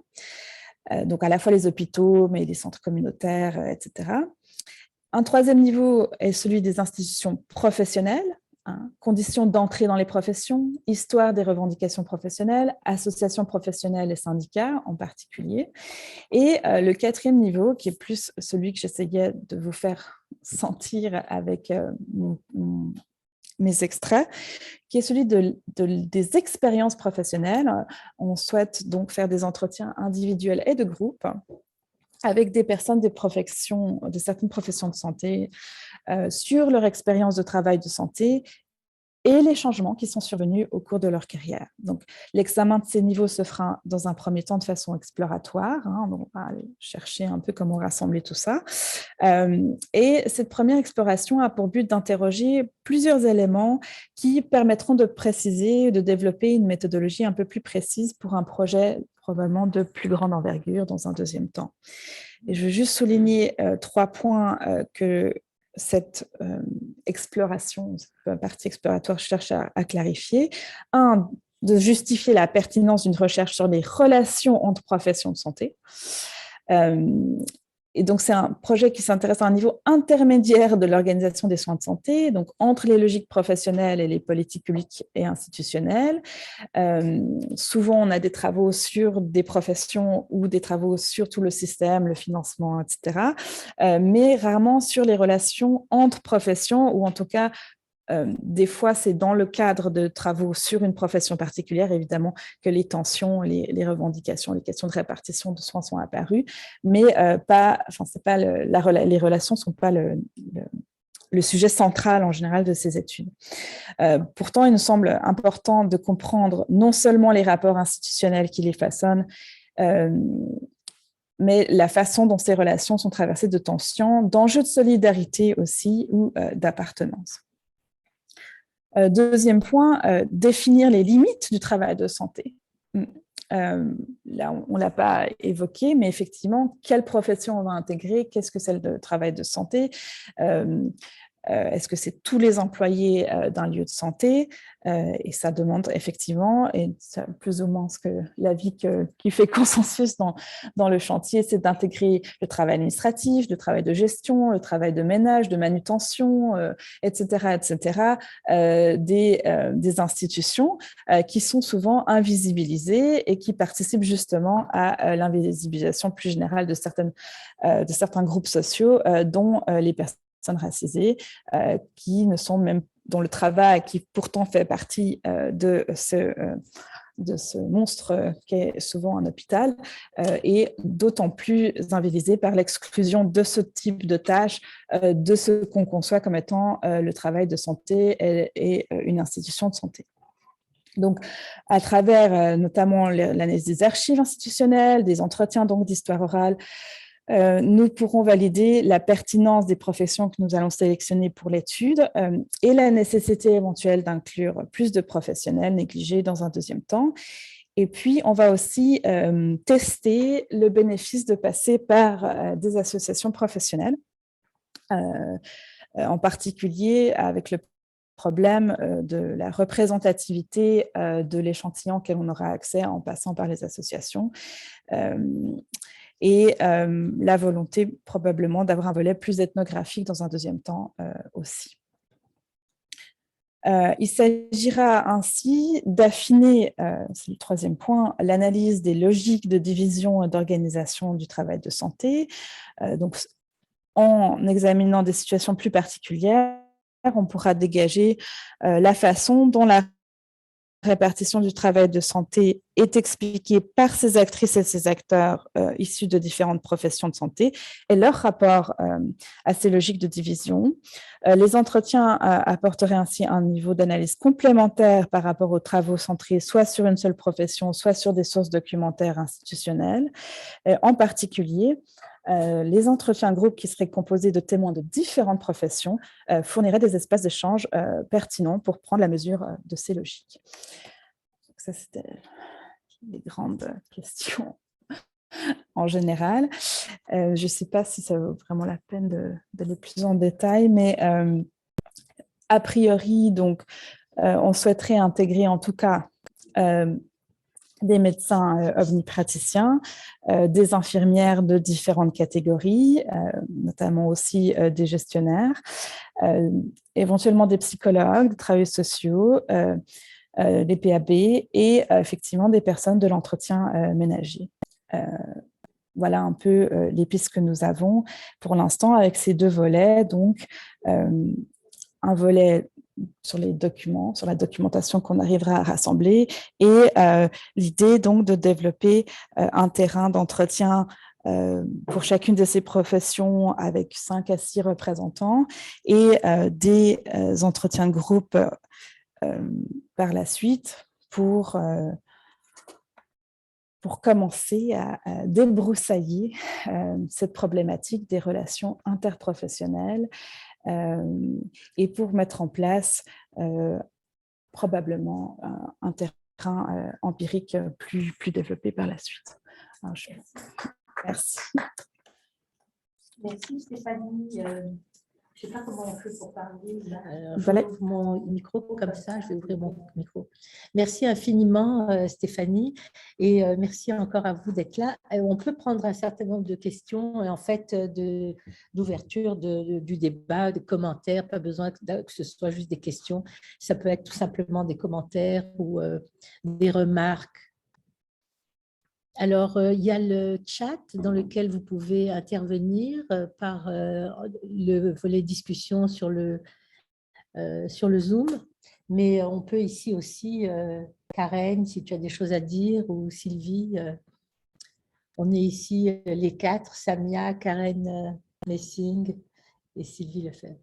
Donc à la fois les hôpitaux, mais les centres communautaires, etc. Un troisième niveau est celui des institutions professionnelles, conditions d'entrée dans les professions, histoire des revendications professionnelles, associations professionnelles et syndicats en particulier. Et le quatrième niveau, qui est plus celui que j'essayais de vous faire sentir avec mes extraits, qui est celui des expériences professionnelles. On souhaite donc faire des entretiens individuels et de groupe avec des personnes de certaines professions de santé sur leur expérience de travail de santé et les changements qui sont survenus au cours de leur carrière. Donc, l'examen de ces niveaux se fera dans un premier temps de façon exploratoire. On va aller chercher un peu comment rassembler tout ça. Et cette première exploration a pour but d'interroger plusieurs éléments qui permettront de préciser, de développer une méthodologie un peu plus précise pour un projet probablement de plus grande envergure dans un deuxième temps. Et je veux juste souligner 3 points que cette exploration, cette partie exploratoire cherche à clarifier. Un, de justifier la pertinence d'une recherche sur les relations entre professions de santé. Et donc, c'est un projet qui s'intéresse à un niveau intermédiaire de l'organisation des soins de santé, donc entre les logiques professionnelles et les politiques publiques et institutionnelles. Souvent, on a des travaux sur des professions ou des travaux sur tout le système, le financement, etc., mais rarement sur les relations entre professions, ou en tout cas, des fois, c'est dans le cadre de travaux sur une profession particulière, évidemment, que les tensions, les revendications, les questions de répartition de soins sont apparues, mais les relations ne sont pas le sujet central en général de ces études. Pourtant, il nous semble important de comprendre non seulement les rapports institutionnels qui les façonnent, mais la façon dont ces relations sont traversées de tensions, d'enjeux de solidarité aussi ou d'appartenance. Deuxième point, définir les limites du travail de santé. Là, on ne l'a pas évoqué, mais effectivement, quelle profession on va intégrer? Qu'est-ce que c'est le travail de santé? Est-ce que c'est tous les employés d'un lieu de santé? Et ça demande effectivement, et c'est plus ou moins l'avis qui fait consensus dans le chantier, c'est d'intégrer le travail administratif, le travail de gestion, le travail de ménage, de manutention, etc., des institutions qui sont souvent invisibilisées et qui participent justement à l'invisibilisation plus générale de certains groupes sociaux, dont les personnes racisées, qui ne sont même, dont le travail qui pourtant fait partie de ce monstre qu'est souvent un hôpital, est d'autant plus invisibilisé par l'exclusion de ce type de tâches de ce qu'on conçoit comme étant le travail de santé et une institution de santé. Donc, à travers notamment l'analyse des archives institutionnelles, des entretiens donc d'histoire orale, nous pourrons valider la pertinence des professions que nous allons sélectionner pour l'étude et la nécessité éventuelle d'inclure plus de professionnels négligés dans un deuxième temps. Et puis, on va aussi tester le bénéfice de passer par des associations professionnelles en particulier avec le problème de la représentativité de l'échantillon auquel on aura accès en passant par les associations, et la volonté probablement d'avoir un volet plus ethnographique dans un deuxième temps aussi. Il s'agira ainsi d'affiner, c'est le troisième point, l'analyse des logiques de division et d'organisation du travail de santé. Donc, en examinant des situations plus particulières, on pourra dégager la façon dont la répartition du travail de santé est expliquée par ces actrices et ces acteurs issus de différentes professions de santé et leur rapport à ces logiques de division. Les entretiens apporteraient ainsi un niveau d'analyse complémentaire par rapport aux travaux centrés soit sur une seule profession, soit sur des sources documentaires institutionnelles. En particulier, les entretiens groupes qui seraient composés de témoins de différentes professions fourniraient des espaces d'échange pertinents pour prendre la mesure de ces logiques. Donc ça, c'était les grandes questions en général. Je ne sais pas si ça vaut vraiment la peine d'aller plus en détail, mais a priori, donc, on souhaiterait intégrer en tout cas des médecins omnipraticiens, des infirmières de différentes catégories, notamment aussi des gestionnaires, éventuellement des psychologues, des travailleurs sociaux, des PAB et effectivement des personnes de l'entretien ménager. Voilà un peu les pistes que nous avons pour l'instant avec ces deux volets, donc un volet sur les documents, sur la documentation qu'on arrivera à rassembler et l'idée donc de développer un terrain d'entretien pour chacune de ces professions avec 5 à 6 représentants et des entretiens de groupe par la suite pour commencer à débroussailler cette problématique des relations interprofessionnelles et pour mettre en place probablement un terrain empirique plus développé par la suite. Alors, merci. Merci Stéphanie. Je ne sais pas comment on fait pour parler. Voilà. J'ouvre mon micro comme ça, je vais ouvrir mon micro. Merci infiniment Stéphanie et merci encore à vous d'être là. On peut prendre un certain nombre de questions en fait d'ouverture du débat, de commentaires, pas besoin que ce soit juste des questions. Ça peut être tout simplement des commentaires ou des remarques. Alors, il y a le chat dans lequel vous pouvez intervenir par le volet discussion sur le Zoom, mais on peut ici aussi, Karen, si tu as des choses à dire, ou Sylvie, on est ici les 4, Samia, Karen Messing et Sylvie Lefebvre.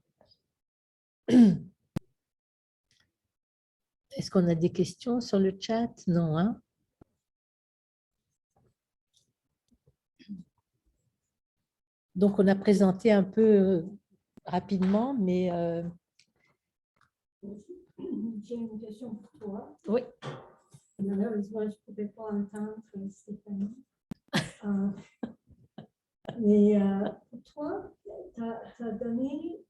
Est-ce qu'on a des questions sur le chat? Non, hein? Donc, on a présenté un peu rapidement, mais... J'ai une question pour toi. Oui. Malheureusement, je ne pouvais pas entendre Stéphanie. Mais pour toi, tu as donné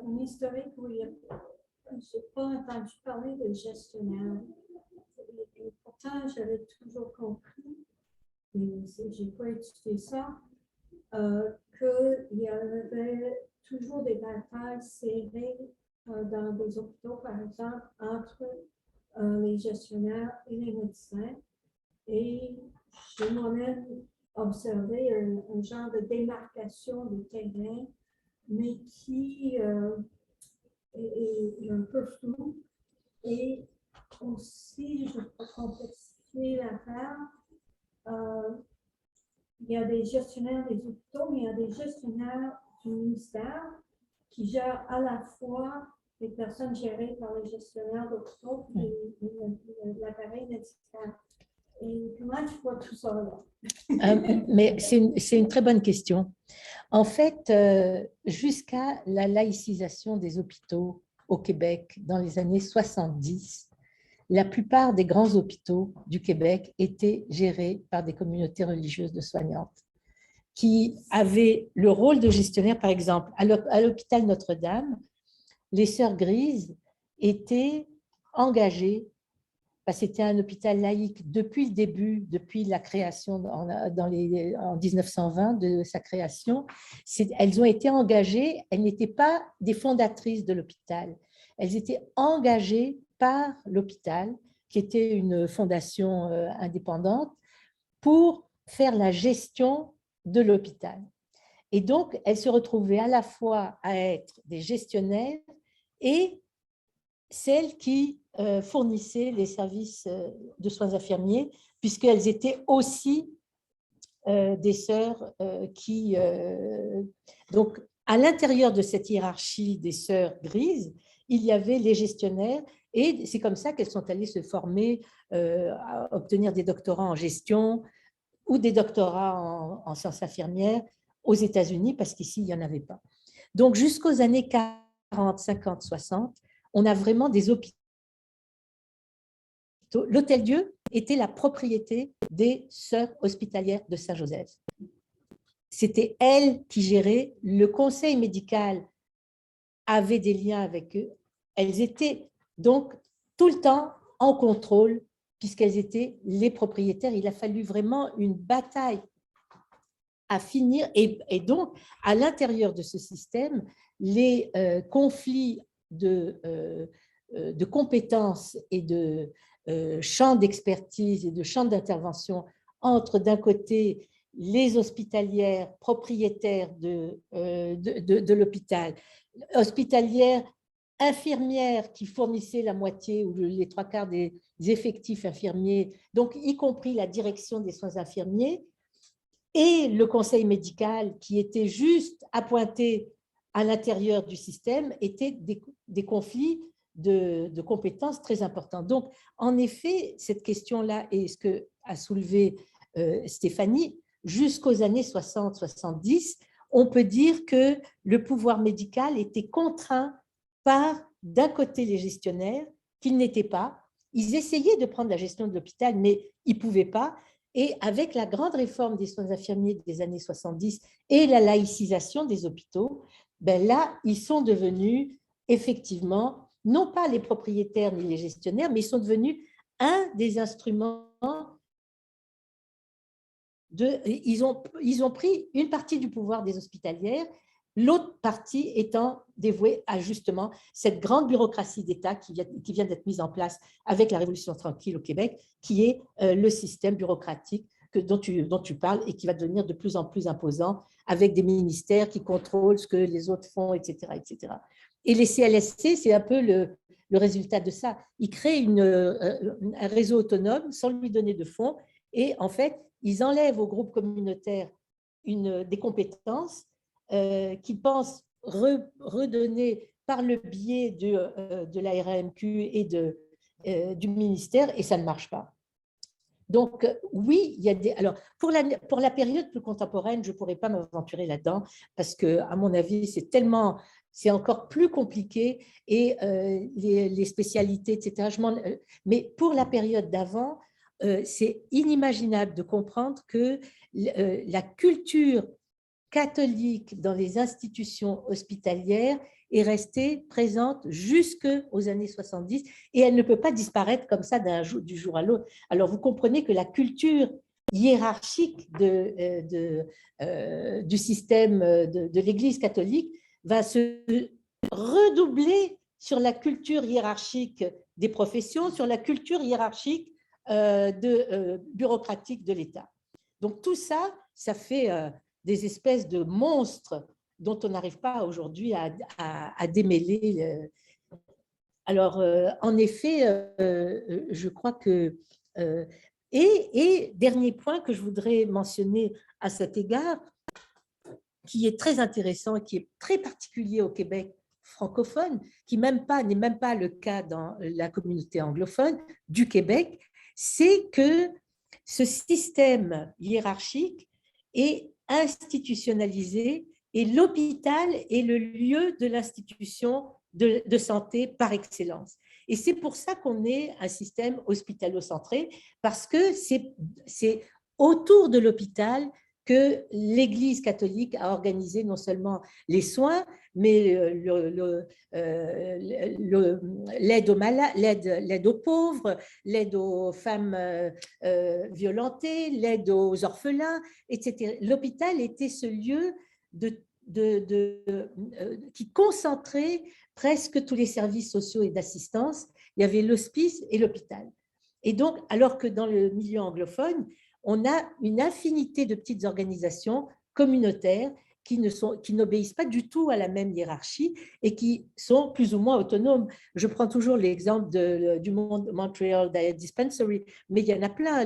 une historique où je n'ai pas entendu parler de gestionnaire. Et pourtant, j'avais toujours compris, et je n'ai pas étudié ça, qu'il y avait toujours des batailles serrées dans des hôpitaux, par exemple, entre les gestionnaires et les médecins. Et j'ai moi-même observé un genre de démarcation de terrain, mais qui est un peu flou. Et aussi, je peux complexifier l'affaire. Il y a des gestionnaires des hôpitaux, mais il y a des gestionnaires du ministère qui gèrent à la fois les personnes gérées par les gestionnaires d'hôpitaux et l'appareil médical. Et comment tu vois tout ça là? Mais c'est une très bonne question. En fait, jusqu'à la laïcisation des hôpitaux au Québec dans les années 70, la plupart des grands hôpitaux du Québec étaient gérés par des communautés religieuses de soignantes qui avaient le rôle de gestionnaire, par exemple, à l'hôpital Notre-Dame, les sœurs grises étaient engagées, parce que c'était un hôpital laïque depuis le début, depuis la création en 1920 de sa création. Elles ont été engagées, elles n'étaient pas des fondatrices de l'hôpital, elles étaient engagées par l'hôpital, qui était une fondation indépendante, pour faire la gestion de l'hôpital. Et donc, elles se retrouvaient à la fois à être des gestionnaires et celles qui fournissaient les services de soins infirmiers, puisqu'elles étaient aussi des sœurs qui... donc, à l'intérieur de cette hiérarchie des sœurs grises, il y avait les gestionnaires, et c'est comme ça qu'elles sont allées se former, à obtenir des doctorats en gestion ou des doctorats en sciences infirmières aux États-Unis, parce qu'ici, il n'y en avait pas. Donc, jusqu'aux années 40, 50, 60, on a vraiment des hôpitaux. L'Hôtel-Dieu était la propriété des sœurs hospitalières de Saint-Joseph. C'était elles qui géraient. Le conseil médical avait des liens avec eux. Elles étaient donc tout le temps en contrôle, puisqu'elles étaient les propriétaires. Il a fallu vraiment une bataille à finir. Et donc, à l'intérieur de ce système, les conflits de compétences et de champs d'expertise et de champs d'intervention entre, d'un côté, les hospitalières propriétaires de l'hôpital, hospitalières infirmières qui fournissaient la moitié ou les trois quarts des effectifs infirmiers, donc y compris la direction des soins infirmiers, et le conseil médical qui était juste appointé à l'intérieur du système, étaient des conflits de compétences très importants. Donc, en effet, cette question-là, et ce que a soulevé Stéphanie, jusqu'aux années 60-70, on peut dire que le pouvoir médical était contraint par, d'un côté, les gestionnaires, qu'ils n'étaient pas. Ils essayaient de prendre la gestion de l'hôpital, mais ils ne pouvaient pas. Et avec la grande réforme des soins infirmiers des années 70 et la laïcisation des hôpitaux, ben là, ils sont devenus effectivement, non pas les propriétaires ni les gestionnaires, mais ils sont devenus un des instruments ils ont pris une partie du pouvoir des hospitalières, l'autre partie étant dévouée à justement cette grande bureaucratie d'État qui vient d'être mise en place avec la Révolution tranquille au Québec, qui est le système bureaucratique dont tu parles et qui va devenir de plus en plus imposant, avec des ministères qui contrôlent ce que les autres font, etc. etc. Et les CLSC, c'est un peu le résultat de ça. Ils créent un réseau autonome sans lui donner de fonds, et en fait, ils enlèvent au groupe communautaire des compétences qu'ils pensent redonner par le biais de la RAMQ et du ministère, et ça ne marche pas. Donc, oui, il y a des... Alors, pour la période plus contemporaine, je ne pourrais pas m'aventurer là-dedans, parce qu'à mon avis, c'est encore plus compliqué, et les spécialités, etc. Mais pour la période d'avant, c'est inimaginable de comprendre que la culture catholique dans les institutions hospitalières est restée présente jusqu'aux années 70, et elle ne peut pas disparaître comme ça du jour à l'autre. Alors, vous comprenez que la culture hiérarchique du système de l'Église catholique va se redoubler sur la culture hiérarchique des professions, sur la culture hiérarchique bureaucratique de l'État. Donc, tout ça, ça fait des espèces de monstres dont on n'arrive pas aujourd'hui à démêler. Alors, en effet, je crois que... et dernier point que je voudrais mentionner à cet égard, qui est très intéressant, qui est très particulier au Québec francophone, qui n'est même pas le cas dans la communauté anglophone du Québec, c'est que ce système hiérarchique est institutionnalisé, et l'hôpital est le lieu de l'institution de santé par excellence. Et c'est pour ça qu'on est un système hospitalo-centré, parce que c'est autour de l'hôpital que l'Église catholique a organisé non seulement les soins, mais l'aide aux malades, l'aide aux pauvres, l'aide aux femmes violentées, l'aide aux orphelins, etc. L'hôpital était ce lieu qui concentrait presque tous les services sociaux et d'assistance. Il y avait l'hospice et l'hôpital. Et donc, alors que dans le milieu anglophone, on a une infinité de petites organisations communautaires qui n'obéissent pas du tout à la même hiérarchie et qui sont plus ou moins autonomes. Je prends toujours l'exemple du Montreal Diet Dispensary, mais il y en a plein.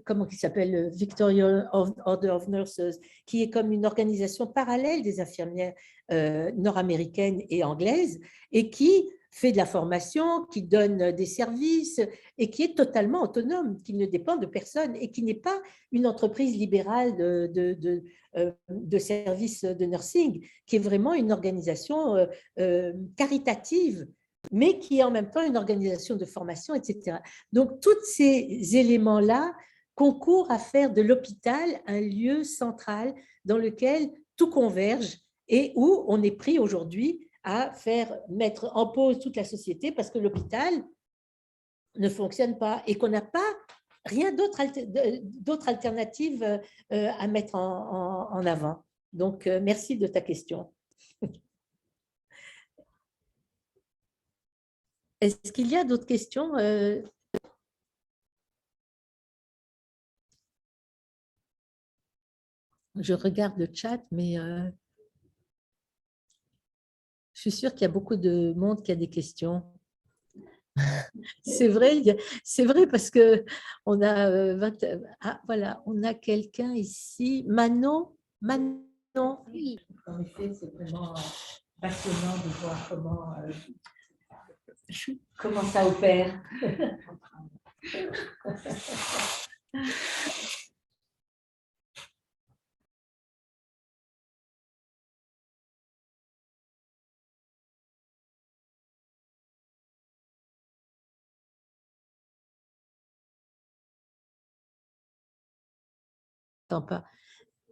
Comment il s'appelle, le Victoria Order of Nurses, qui est comme une organisation parallèle des infirmières nord-américaines et anglaises, et qui fait de la formation, qui donne des services et qui est totalement autonome, qui ne dépend de personne et qui n'est pas une entreprise libérale de services de nursing, qui est vraiment une organisation caritative, mais qui est en même temps une organisation de formation, etc. Donc, tous ces éléments-là concourent à faire de l'hôpital un lieu central dans lequel tout converge et où on est pris aujourd'hui à mettre en pause toute la société parce que l'hôpital ne fonctionne pas et qu'on n'a pas rien d'autre alternative à mettre en avant. Donc, merci de ta question. Est-ce qu'il y a d'autres questions? Je regarde le chat, mais je suis sûre qu'il y a beaucoup de monde qui a des questions. C'est vrai parce que on a voilà, on a quelqu'un ici, Manon. Oui. En effet, c'est vraiment passionnant de voir comment ça opère. Pas.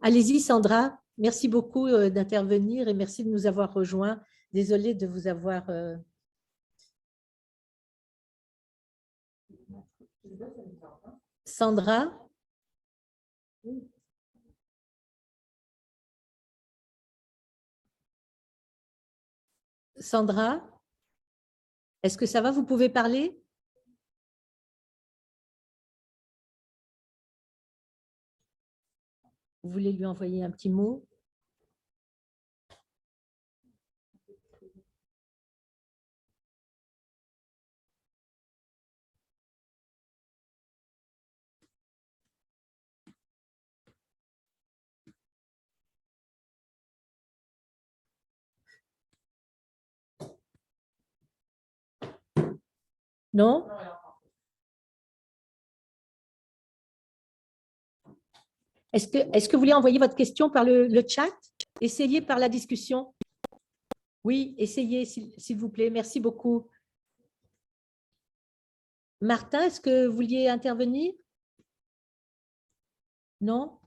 Allez-y, Sandra. Merci beaucoup d'intervenir et merci de nous avoir rejoints. Désolée de vous avoir... Sandra? Sandra? Est-ce que ça va? Vous pouvez parler? Vous voulez lui envoyer un petit mot? Non? Est-ce que vous voulez envoyer votre question par le chat? Essayez par la discussion. Oui, essayez, s'il vous plaît. Merci beaucoup. Martin, est-ce que vous vouliez intervenir? Non?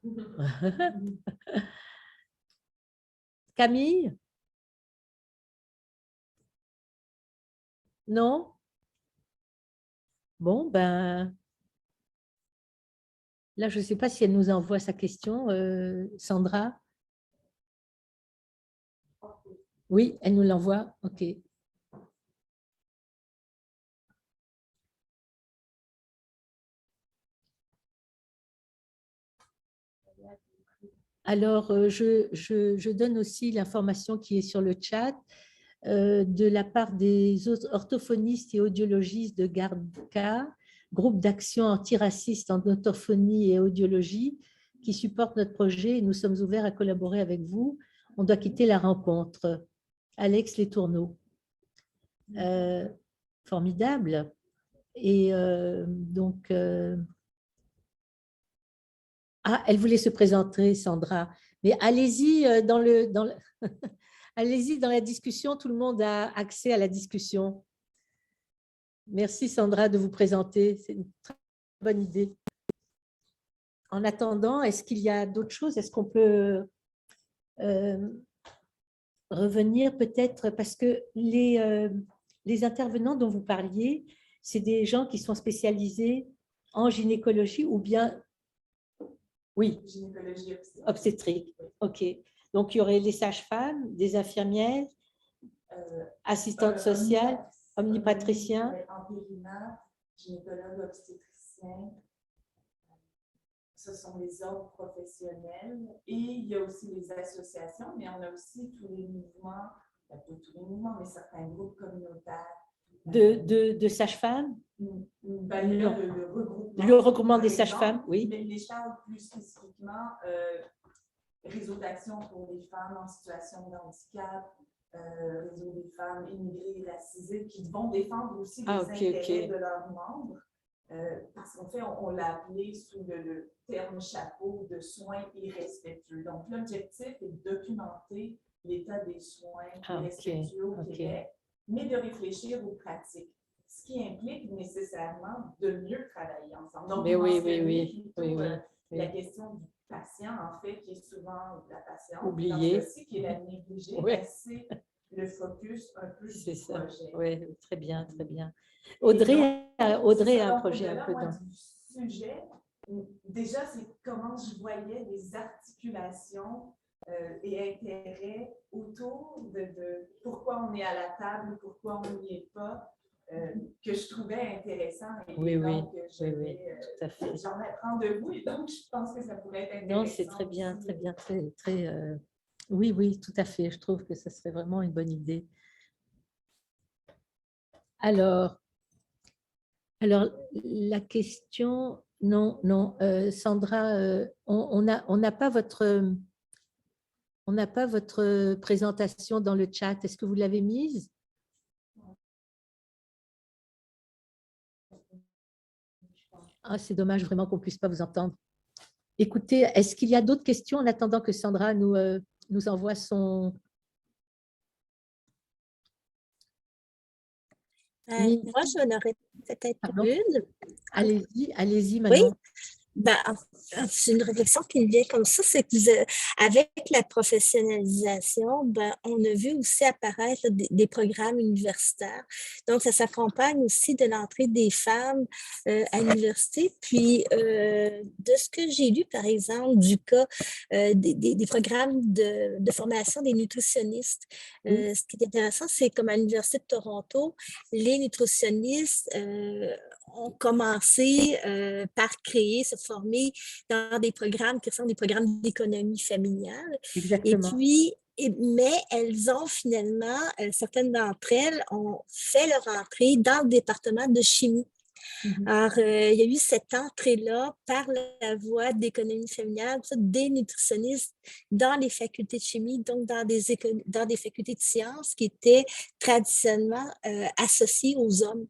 Camille? Non? Bon, ben... Là, je ne sais pas si elle nous envoie sa question, Sandra. Oui, elle nous l'envoie. OK. Alors, je donne aussi l'information qui est sur le chat de la part des orthophonistes et audiologistes de GARDCA, groupe d'action antiraciste en orthophonie et audiologie, qui supporte notre projet et nous sommes ouverts à collaborer avec vous. On doit quitter la rencontre. Alex Letourneau. Formidable. Et donc... Ah, elle voulait se présenter, Sandra. Mais allez-y allez-y dans la discussion. Tout le monde a accès à la discussion. Merci, Sandra, de vous présenter. C'est une très bonne idée. en attendant, est-ce qu'il y a d'autres choses? Est-ce qu'on peut revenir peut-être, parce que les intervenants dont vous parliez, c'est des gens qui sont spécialisés en gynécologie ou bien, oui, Gynécologie obstétrique. OK. Donc, il y aurait les sages-femmes, des infirmières, assistantes sociales, omnipatriciens. Empirina, gynécologue obstétricien. Ce sont les ordres professionnels. Et il y a aussi les associations, mais on a aussi tous les mouvements, pas tous les mouvements, mais certains groupes communautaires. De sages-femmes? Ben, il y a regroupement. Le regroupement des sages-femmes, oui. Mais les charges plus spécifiquement, réseau d'action pour les femmes en situation de handicap, réseau des femmes immigrées et racisées qui vont défendre aussi les intérêts de leurs membres. Parce qu'en fait, on l'a appelé sous le terme chapeau de soins irrespectueux. Donc, l'objectif est de documenter l'état des soins irrespectueux au Québec, mais de réfléchir aux pratiques, ce qui implique nécessairement de mieux travailler ensemble. Donc, la question du patient, en fait, qui est souvent la patiente, oubliée, aussi, qui est la négligée, c'est le focus un peu du projet. Oui, très bien, très bien. Audrey a un projet un peu dans... Du sujet, déjà, c'est comment je voyais les articulations et intérêts autour de pourquoi on est à la table, pourquoi on n'y est pas, que je trouvais intéressant. Et donc, tout à fait. J'en apprends de vous et donc je pense que ça pourrait être intéressant. Non, c'est très bien, très bien, très. Oui, tout à fait. Je trouve que ce serait vraiment une bonne idée. Alors la question, non, Sandra, on n'a pas votre présentation dans le chat. Est-ce que vous l'avez mise? Ah, c'est dommage vraiment qu'on ne puisse pas vous entendre. Écoutez, est-ce qu'il y a d'autres questions en attendant que Sandra nous envoie son... Moi, j'en aurais peut-être une. Allez-y, madame. Oui. C'est une réflexion qui me vient comme ça, c'est que avec la professionnalisation, on a vu aussi apparaître des programmes universitaires. Donc, ça s'accompagne aussi de l'entrée des femmes à l'université. Puis, de ce que j'ai lu, par exemple, du cas des programmes de formation des nutritionnistes. Ce qui est intéressant, c'est comme à l'Université de Toronto, les nutritionnistes ont commencé par se former dans des programmes qui sont des programmes d'économie familiale. Exactement. Et puis, mais elles ont finalement, certaines d'entre elles ont fait leur entrée dans le département de chimie. Alors, il y a eu cette entrée-là par la voie d'économie familiale, des nutritionnistes dans les facultés de chimie, donc dans des facultés de sciences qui étaient traditionnellement associées aux hommes.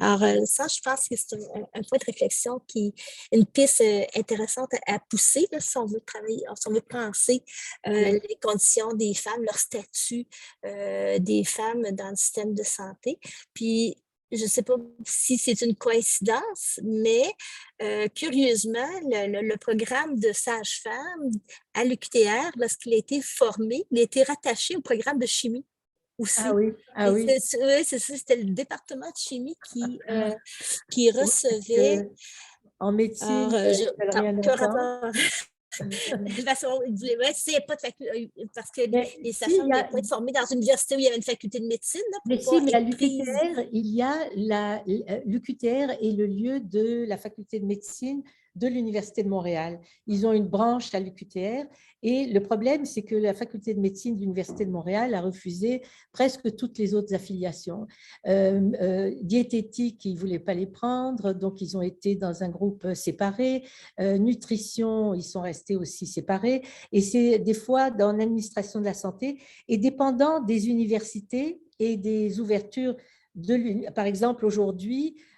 Alors, ça, je pense que c'est un point de réflexion une piste intéressante à pousser là, si on veut travailler, si on veut penser les conditions des femmes, leur statut des femmes dans le système de santé. Puis, je ne sais pas si c'est une coïncidence, mais curieusement, le programme de sage-femme à l'UQTR, lorsqu'il a été formé, il a été rattaché au programme de chimie aussi. Ah oui. C'est ça, c'était le département de chimie qui recevait... En médecine, de toute façon, parce que les sages-femmes ne pouvaient être formées dans une université où il y avait une faculté de médecine. Là, mais à l'UQTR, l'UQTR est le lieu de la faculté de médecine de l'Université de Montréal. Ils ont une branche à l'UQTR et le problème, c'est que la faculté de médecine de l'Université de Montréal a refusé presque toutes les autres affiliations. Diététique, ils ne voulaient pas les prendre, donc ils ont été dans un groupe séparé. Nutrition, ils sont restés aussi séparés. Et c'est des fois dans l'administration de la santé et dépendant des universités et des ouvertures par exemple,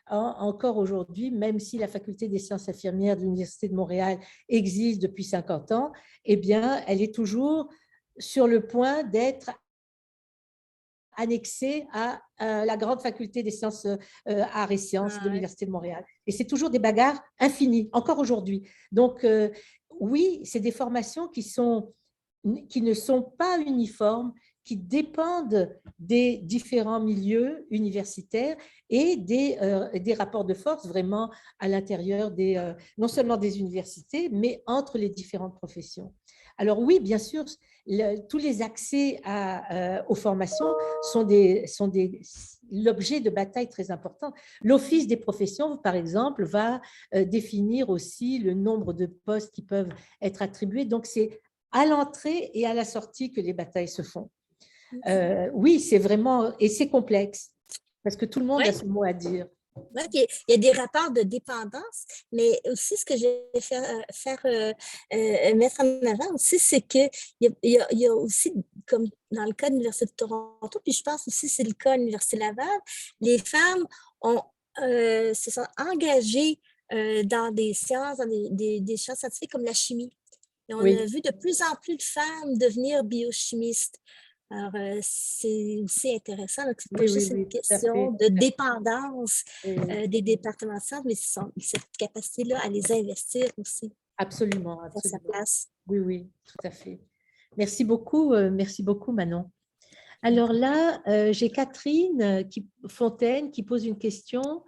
encore aujourd'hui, même si la faculté des sciences infirmières de l'Université de Montréal existe depuis 50 ans, eh bien, elle est toujours sur le point d'être annexés à la grande faculté des sciences, arts et sciences de l'Université de Montréal. Et c'est toujours des bagarres infinies, encore aujourd'hui. Donc, oui, c'est des formations qui ne sont pas uniformes, qui dépendent des différents milieux universitaires et des rapports de force vraiment à l'intérieur non seulement des universités, mais entre les différentes professions. Alors oui, bien sûr, tous les accès aux formations sont l'objet de batailles très importantes. L'Office des professions, par exemple, va définir aussi le nombre de postes qui peuvent être attribués. Donc, c'est à l'entrée et à la sortie que les batailles se font. Oui, c'est vraiment, et c'est complexe, parce que tout le monde a son mot à dire. Ouais, il y a des rapports de dépendance, mais aussi ce que je vais mettre en avant aussi, c'est qu'il y a aussi, comme dans le cas de l'Université de Toronto, puis je pense aussi que c'est le cas de l'Université Laval, les femmes se sont engagées dans des sciences, dans des champs scientifiques comme la chimie. Et on a vu de plus en plus de femmes devenir biochimistes. Alors, c'est aussi intéressant. C'est pas juste une question de dépendance des départements de sciences, mais cette capacité-là à les investir aussi. Absolument, à sa place. Oui, oui, tout à fait. Merci beaucoup Manon. Alors là, j'ai Catherine Fontaine qui pose une question.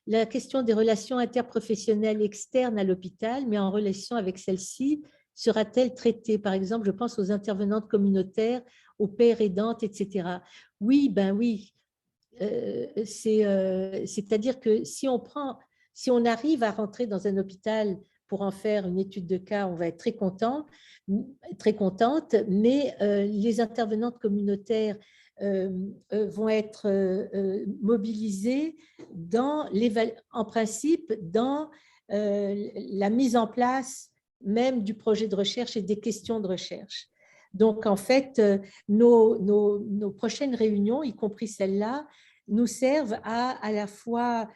La question des relations interprofessionnelles externes à l'hôpital, mais en relation avec celle-ci, sera-t-elle traitée? Par exemple, je pense aux intervenantes communautaires, aux pères aidantes, etc. Oui, ben oui. C'est-à-dire que si on arrive à rentrer dans un hôpital pour en faire une étude de cas, on va être très contente, mais les intervenantes communautaires vont être mobilisées en principe dans la mise en place même du projet de recherche et des questions de recherche. Donc, en fait, nos prochaines réunions, y compris celle-là, nous servent à la fois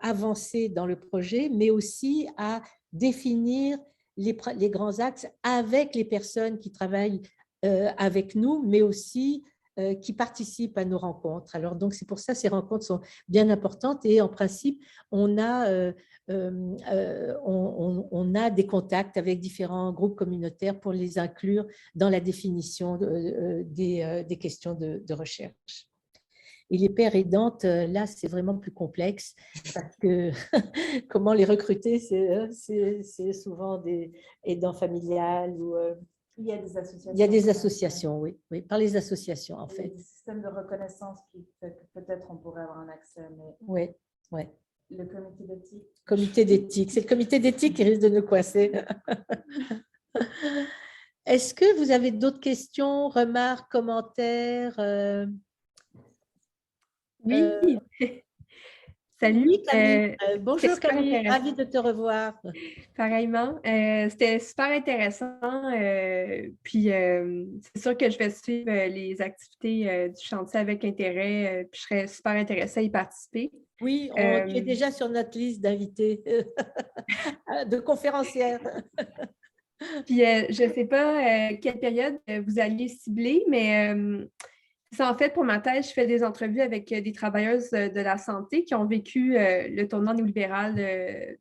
avancer dans le projet, mais aussi à définir les grands axes avec les personnes qui travaillent avec nous, mais aussi qui participent à nos rencontres. Alors, donc, c'est pour ça que ces rencontres sont bien importantes et en principe, on a des contacts avec différents groupes communautaires pour les inclure dans la définition des questions de recherche. Et les pères aidantes, là, c'est vraiment plus complexe parce que comment les recruter, c'est souvent des aidants familiales ou… Il y a des associations. Il y a des associations, oui, par les associations, en fait. Il y a des systèmes de reconnaissance qui fait que peut-être on pourrait avoir un accès, mais… Oui, oui. Le comité d'éthique. Comité d'éthique. C'est le comité d'éthique qui risque de nous coincer. Est-ce que vous avez d'autres questions, remarques, commentaires Oui. Salut. Oui, Camille. Bonjour Camille, ravie de te revoir. Pareillement. C'était super intéressant. Puis c'est sûr que je vais suivre les activités du chantier avec intérêt. Puis je serais super intéressée à y participer. Oui, tu es déjà sur notre liste d'invités, de conférencières. Puis je ne sais pas quelle période vous alliez cibler, mais en fait, pour ma thèse, je fais des entrevues avec des travailleuses de la santé qui ont vécu le tournant néolibéral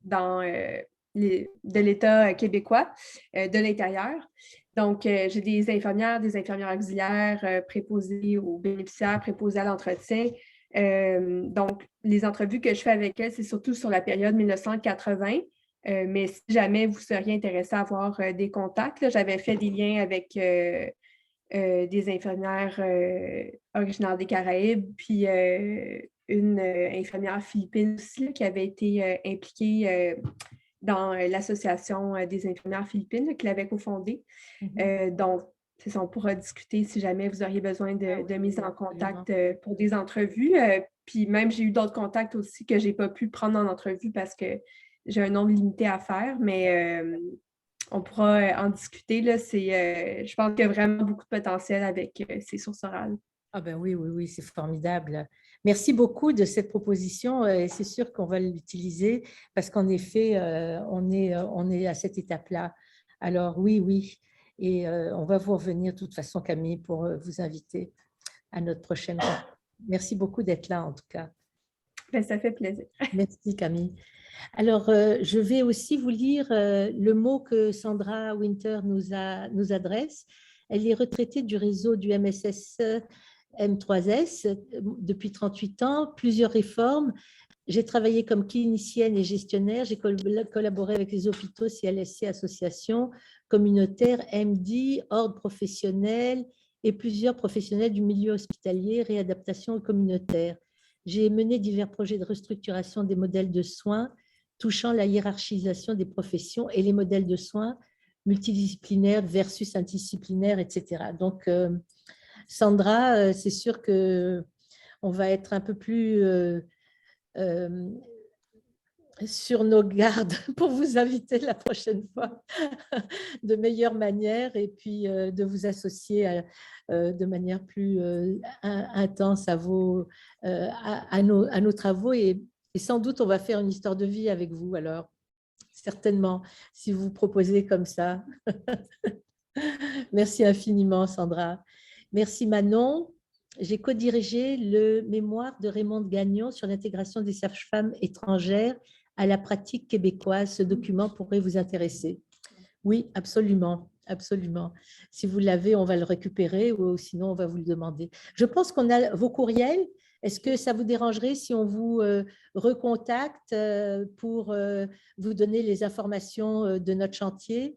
de l'État québécois, de l'intérieur. Donc, j'ai des infirmières auxiliaires, préposées aux bénéficiaires, préposées à l'entretien. Donc, les entrevues que je fais avec elles, c'est surtout sur la période 1980. Mais si jamais vous seriez intéressé à avoir des contacts, là, j'avais fait des liens avec des infirmières originaires des Caraïbes, puis une infirmière philippine aussi, là, qui avait été impliquée dans l'association des infirmières philippines, là, qui l'avait cofondée. Donc, on pourra discuter si jamais vous auriez besoin de mise en contact pour des entrevues. Puis même, j'ai eu d'autres contacts aussi que je n'ai pas pu prendre en entrevue parce que j'ai un nombre limité à faire, mais on pourra en discuter. Là. Je pense qu'il y a vraiment beaucoup de potentiel avec ces sources orales. Ah ben oui, c'est formidable. Merci beaucoup de cette proposition et c'est sûr qu'on va l'utiliser parce qu'en effet, on est à cette étape-là. Alors oui, et on va vous revenir de toute façon, Camille, pour vous inviter. à notre prochaine rencontre. Merci beaucoup d'être là, en tout cas. Ben, ça fait plaisir. Merci, Camille. Alors, je vais aussi vous lire le mot que Sandra Winter nous adresse. Elle est retraitée du réseau du MSS M3S depuis 38 ans, plusieurs réformes. J'ai travaillé comme clinicienne et gestionnaire. J'ai collaboré avec les hôpitaux, CLSC, associations communautaires, MD, ordre professionnel et plusieurs professionnels du milieu hospitalier, réadaptation communautaire. J'ai mené divers projets de restructuration des modèles de soins touchant la hiérarchisation des professions et les modèles de soins multidisciplinaires versus interdisciplinaires, etc. Donc, Sandra, c'est sûr qu'on va être un peu plus sur nos gardes pour vous inviter la prochaine fois de meilleure manière et puis de vous associer de manière plus intense à nos travaux et sans doute on va faire une histoire de vie avec vous alors, certainement, si vous proposez comme ça. Merci infiniment, Sandra. Merci, Manon. J'ai co-dirigé le mémoire de Raymond Gagnon sur l'intégration des sages-femmes étrangères à la pratique québécoise. Ce document pourrait vous intéresser. Oui, absolument, absolument. Si vous l'avez, on va le récupérer ou sinon, on va vous le demander. Je pense qu'on a vos courriels. Est-ce que ça vous dérangerait si on vous recontacte pour vous donner les informations de notre chantier?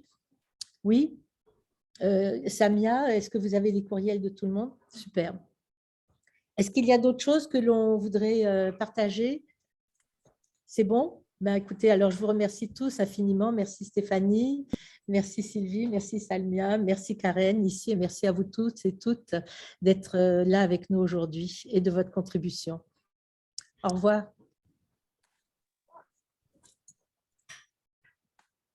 Oui. Samia, est-ce que vous avez les courriels de tout le monde? Super. Est-ce qu'il y a d'autres choses que l'on voudrait partager? C'est bon? Ben, écoutez, alors je vous remercie tous infiniment. Merci Stéphanie, merci Sylvie, merci Salmia, merci Karen ici et merci à vous toutes et toutes d'être là avec nous aujourd'hui et de votre contribution. Au revoir.